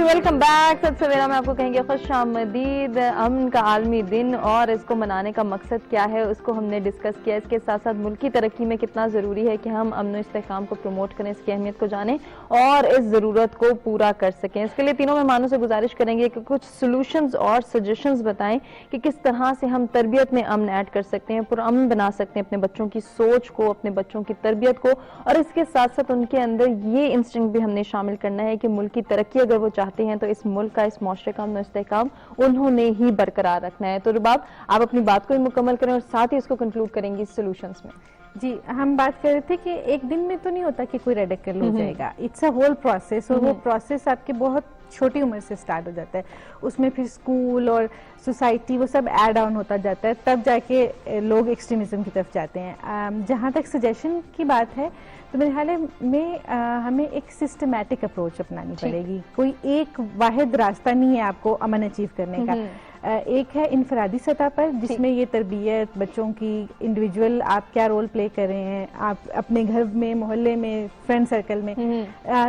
Welcome back. सत सवेरा में आपको कहेंगे खुश आमदीद। अमन का आलमी दिन और इसको मनाने का मकसद क्या है उसको हमने डिस्कस किया। इसके साथ साथ मुल्की तरक्की में कितना ज़रूरी है कि हम अमन इस्तेहकाम को प्रमोट करें, इसकी अहमियत को जानें और इस ज़रूरत को पूरा कर सकें। इसके लिए तीनों मेहमानों से गुजारिश करेंगे कि कुछ सोल्यूशंस और सजेशंस बताएं कि किस तरह से हम तरबियत में अमन ऐड कर सकते हैं, पुरअमन बना सकते हैं अपने बच्चों की सोच को, अपने बच्चों की तरबियत को, और इसके साथ साथ उनके अंदर ये इंस्टिंक्ट भी हमने शामिल करना है कि मुल्क की तरक्की अगर वो चाहते हैं तो इस मुल्क का, इस माशरे का अमन इस्तेहकाम उन्होंने ही बरकरार रखना है। तो रुबाब, आप अपनी बात को ही मुकम्मल करें और साथ ही इसको कंक्लूड करेंगी सोल्यूशंस में। जी, हम बात कर रहे थे कि एक दिन में तो नहीं होता कि कोई रेडिकल हो जाएगा, इट्स अ होल प्रोसेस, और वो प्रोसेस आपके बहुत छोटी उम्र से स्टार्ट हो जाता है। उसमें फिर स्कूल और सोसाइटी वो सब ऐड ऑन होता जाता है, तब जाके लोग एक्सट्रीमिज्म की तरफ जाते हैं। जहाँ तक सजेशन की बात है तो मेरे ख्याल में हमें एक सिस्टमैटिक अप्रोच अपनानी पड़ेगी। कोई एक वाहिद रास्ता नहीं है आपको अमन अचीव करने का। एक है इनफरादी सतह पर, जिसमें ये तरबियत बच्चों की, इंडिविजुअल आप क्या रोल प्ले कर रहे हैं आप अपने घर में, मोहल्ले में, फ्रेंड सर्कल में।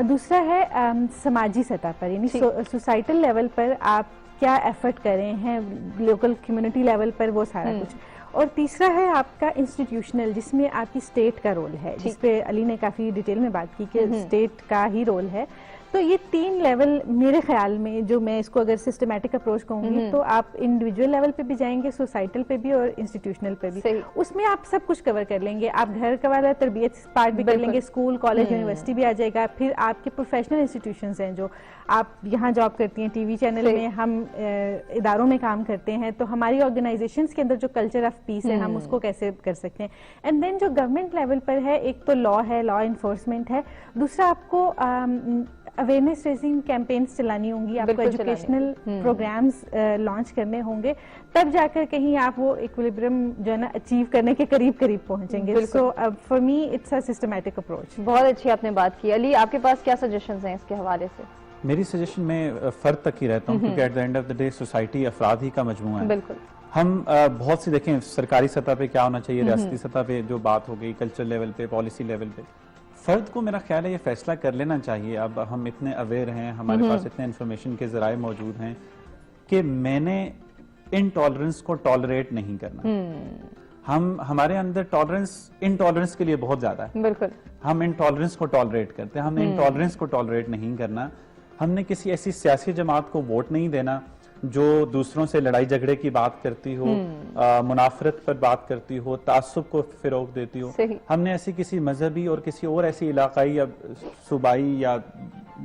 दूसरा है समाजी सतह पर, यानी सोसाइटल लेवल पर आप क्या एफर्ट कर रहे हैं, लोकल कम्युनिटी लेवल पर, वो सारा कुछ। और तीसरा है आपका इंस्टीट्यूशनल, जिसमें आपकी स्टेट का रोल है, जिस पे अली ने काफ़ी डिटेल में बात की कि स्टेट का ही रोल है। तो ये 3 लेवल मेरे ख्याल में, जो मैं इसको अगर सिस्टमैटिक अप्रोच कहूँगी, तो आप इंडिविजुअल लेवल पे भी जाएंगे, सोसाइटल पे भी और इंस्टीट्यूशनल पे भी। उसमें आप सब कुछ कवर कर लेंगे। आप घर का वाला तरबियत पार्ट भी कर लेंगे, स्कूल, कॉलेज, यूनिवर्सिटी भी आ जाएगा। फिर आपके प्रोफेशनल इंस्टीट्यूशंस हैं, जो आप यहाँ जॉब करती हैं, टीवी चैनल में, हम इदारों में काम करते हैं, तो हमारी ऑर्गेनाइजेशंस के अंदर जो कल्चर ऑफ पीस है, हम उसको कैसे कर सकते हैं। एंड देन जो गवर्नमेंट लेवल पर है, एक तो लॉ है, लॉ इन्फोर्समेंट है। दूसरा आपको अवेयरनेस रेजिंग कैंपेन्स चलानी होंगी, आपको एजुकेशनल प्रोग्राम्स लॉन्च करने होंगे, तब जाकर कहीं आप वो इक्विलिब्रियम जो है ना अचीव करने के करीब पहुंचेंगे। So for me it's a systematic approach. बहुत अच्छी आपने बात की। अली, आपके पास क्या सजेशंस हैं इसके हवाले से? मेरी सजेशन में फर्द तक ही रहता हूँ, क्योंकि at the end of the day society अफराद ही का मजमूआ है। बिल्कुल। हम बहुत सी देखें, सरकारी सतह पे क्या होना चाहिए, रियासती सतह पे जो बात हो गई, कल्चर लेवल पे, पॉलिसी लेवल पे, फर्द को मेरा ख्याल है ये फैसला कर लेना चाहिए। अब हम इतने अवेयर हैं, हमारे पास इतने इन्फॉर्मेशन के जराए मौजूद हैं कि मैंने इनटॉलरेंस को टॉलरेट नहीं करना। हमारे अंदर टॉलरेंस इनटॉलरेंस के लिए बहुत ज्यादा है। बिल्कुल। हम इनटॉलरेंस को टॉलरेट करते हैं, हमने इनटॉलरेंस को टॉलरेट नहीं करना। हमने किसी ऐसी सियासी जमात को वोट नहीं देना जो दूसरों से लड़ाई झगड़े की बात करती हो, मुनाफरत पर बात करती हो, तासुब को फिरोग देती हो। हमने ऐसी किसी मजहबी और किसी और ऐसी इलाकाई या सूबाई या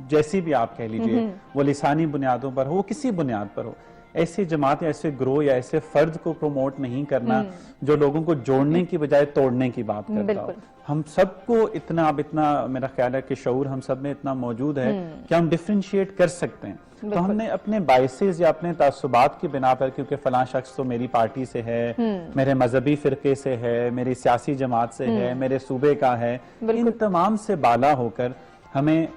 जैसी भी आप कह लीजिए, वो लिसानी बुनियादों पर हो, किसी बुनियाद पर हो, ऐसी जमात या ऐसे ग्रोह या ऐसे फर्द को प्रमोट नहीं करना जो लोगों को जोड़ने की बजाय तोड़ने की बात करता हो। हम सबको इतना, अब इतना मेरा ख्याल है कि शऊर हम सब में इतना मौजूद है कि हम डिफरेंशिएट कर सकते हैं। तो हमने अपने बायसेस या अपने तासुबात की बिना पर, क्योंकि फलां शख्स तो मेरी पार्टी से है, मेरे मजहबी फिरके से है, मेरी सियासी जमात से है, मेरे सूबे का है, इन तमाम से बाला होकर हमें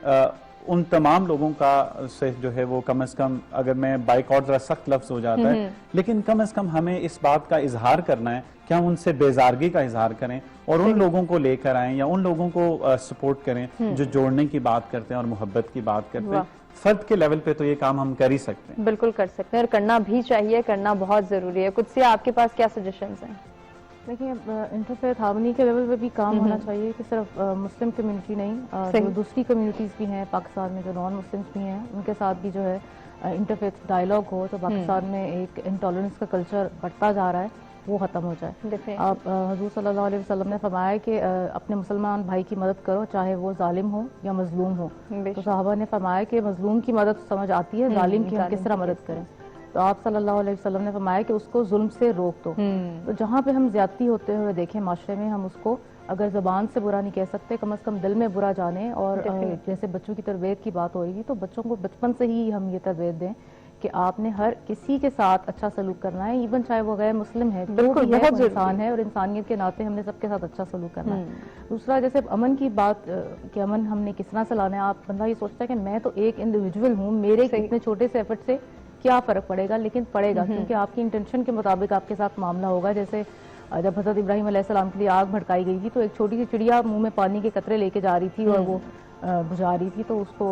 उन तमाम लोगों का से जो है वो कम से कम, अगर मैं बाइकआउट जरा सख्त लफ्ज हो जाता है, लेकिन कम से कम हमें इस बात का इजहार करना है कि हम उनसे बेजारगी का इजहार करें और उन लोगों को लेकर आएं या उन लोगों को सपोर्ट करें जो जोड़ने की बात करते हैं और मोहब्बत की बात करते हैं। फर्द के लेवल पे तो ये काम हम कर ही सकते हैं। बिल्कुल कर सकते हैं और करना भी चाहिए, करना बहुत जरूरी है। कुछ से आपके पास क्या सजेशंस हैं? देखिए, इंटरफेथ हार्मनी के लेवल पे भी काम होना चाहिए कि सिर्फ मुस्लिम कम्युनिटी नहीं, जो दूसरी कम्युनिटीज़ भी हैं पाकिस्तान में, जो नॉन मुस्लिम्स भी हैं, उनके साथ भी जो है इंटरफेथ डायलॉग हो, तो पाकिस्तान में एक इंटॉलरेंस का कल्चर बढ़ता जा रहा है, वो ख़त्म हो जाए। आप हुजूर सल्लल्लाहु अलैहि वसल्लम ने फरमाया कि अपने मुसलमान भाई की मदद करो, चाहे वो जालिम हो या मजलूम हो। तो सहाबा ने फरमाया कि मजलूम की मदद समझ आती है, जालिम की हम किस तरह मदद करें। तो आप सल्लल्लाहु अलैहि वसल्लम ने फरमाया कि उसको जुल्म से रोक दो। तो जहाँ पे हम ज्यादती होते हुए देखें माशरे में, हम उसको अगर ज़बान से बुरा नहीं कह सकते, कम से कम दिल में बुरा जाने। और जैसे बच्चों की तरबियत की बात हो रही थी, तो बच्चों को बचपन से ही हम ये तरबियत दें कि आपने हर किसी के साथ अच्छा सलूक करना है, इवन चाहे वो गैर मुस्लिम है, बिल्कुल बहुत इंसान है और इंसानियत के नाते हमने सबके साथ अच्छा सलूक करना है। दूसरा, जैसे अमन की बात कि अमन हमने किस तरह से लाना है, आप बंदा ये सोचता है कि मैं तो एक इंडिविजुअल हूँ, मेरे इतने छोटे से एफर्ट से क्या फ़र्क पड़ेगा, लेकिन पड़ेगा, क्योंकि आपकी इंटेंशन के मुताबिक आपके साथ मामला होगा। जैसे जब हज़रत इब्राहिम अलैहिस्सलाम के लिए आग भड़काई गई थी, तो एक छोटी सी चिड़िया मुंह में पानी के कतरे लेके जा रही थी और वो बुझा रही थी, तो उसको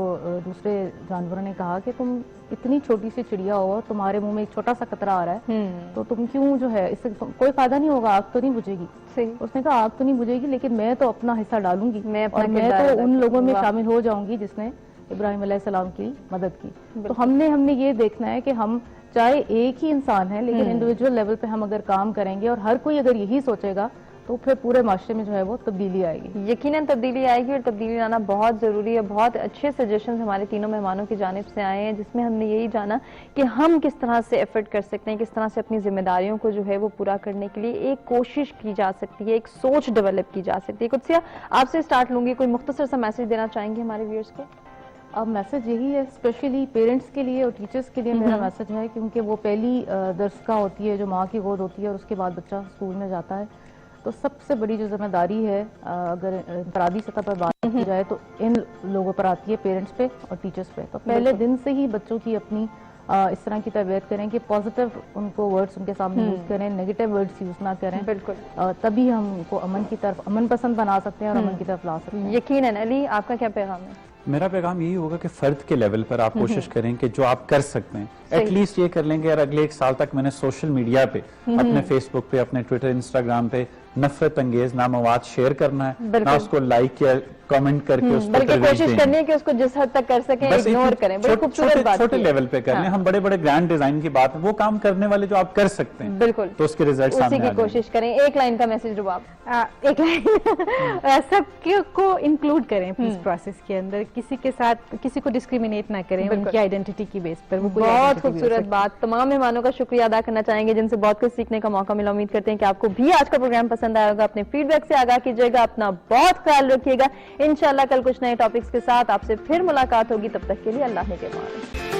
दूसरे जानवरों ने कहा कि तुम इतनी छोटी सी चिड़िया हो, तुम्हारे मुंह में एक छोटा सा कतरा आ रहा है, तो तुम क्यों जो है, इससे कोई फायदा नहीं होगा, आग तो नहीं बुझेगी। उसने कहा आग तो नहीं बुझेगी, लेकिन मैं तो अपना हिस्सा डालूंगी, मैं तो उन लोगों में शामिल हो जाऊंगी जिसने इब्राहिम अलैहिस्सलाम की मदद की। तो हमने ये देखना है कि हम चाहे एक ही इंसान है, लेकिन इंडिविजुअल लेवल पे हम अगर काम करेंगे और हर कोई अगर यही सोचेगा, तो फिर पूरे माशरे में जो है वो तब्दीली आएगी। यकीनन तब्दीली आएगी और तब्दीली लाना बहुत ज़रूरी है। बहुत अच्छे सजेशंस हमारे तीनों मेहमानों की जानिब से आए हैं, जिसमें हमने यही जाना कि हम किस तरह से एफर्ट कर सकते हैं, किस तरह से अपनी जिम्मेदारियों को जो है वो पूरा करने के लिए एक कोशिश की जा सकती है, एक सोच डेवलप की जा सकती है। कुछ आपसे स्टार्ट लूँगी, कोई मुख्तसर सा मैसेज देना चाहेंगे हमारे व्यूअर्स को? अब मैसेज यही है, स्पेशली पेरेंट्स के लिए और टीचर्स के लिए मेरा मैसेज है, क्योंकि वो पहली दरसगाह होती है जो माँ की गोद होती है, और उसके बाद बच्चा स्कूल में जाता है। तो सबसे बड़ी जो जिम्मेदारी है, अगर इंफरादी सतह पर बात की जाए, तो इन लोगों पर आती है, पेरेंट्स पे और टीचर्स पे। तो पहले दिन से ही बच्चों की अपनी इस तरह की तरबियत करें कि पॉजिटिव उनको वर्ड्स उनके सामने यूज करें, नेगेटिव वर्ड्स यूज ना करें। बिल्कुल, तभी हम उनको अमन की तरफ, अमन पसंद बना सकते हैं और अमन की तरफ ला सकते हैं। यकीनन। अली, आपका क्या पैगाम है? मेरा पैगाम यही होगा कि फर्द के लेवल पर आप कोशिश करें कि जो आप कर सकते हैं, एटलीस्ट ये कर लेंगे यार, अगले 1 साल तक मैंने सोशल मीडिया पे, अपने फेसबुक पे, अपने ट्विटर, इंस्टाग्राम पे नफरत अंगेज नामवाद शेयर करना है, ना उसको लाइक या कमेंट करके उस पर कोशिश करनी है कि उसको जिस हद तक कर सकें इग्नोर करें। बड़ी खूबसूरत बात, छोटे लेवल पे करने, हम बड़े बड़े ग्रैंड डिजाइन की बात, वो काम करने वाले जो आप कर सकते हैं, बिल्कुल, तो उसके रिजल्ट सामने उसी की कोशिश करें। एक लाइन का मैसेज रुबाब, एक लाइन सबको इंक्लूड करें प्लीज प्रोसेस के अंदर, किसी के साथ किसी को डिस्क्रिमिनेट ना करें उनकी आइडेंटिटी की बेस पर। बहुत खूबसूरत बात। तमाम मेहमानों का शुक्रिया अदा करना चाहेंगे जिनसे बहुत कुछ सीखने का मौका मिला। उम्मीद करते हैं कि आपको भी आज का प्रोग्राम पसंद आया होगा। अपने फीडबैक से आगाह कीजिएगा, अपना बहुत ख्याल रखिएगा। इंशाल्लाह कल कुछ नए टॉपिक्स के साथ आपसे फिर मुलाकात होगी। तब तक के लिए अल्लाह के पास।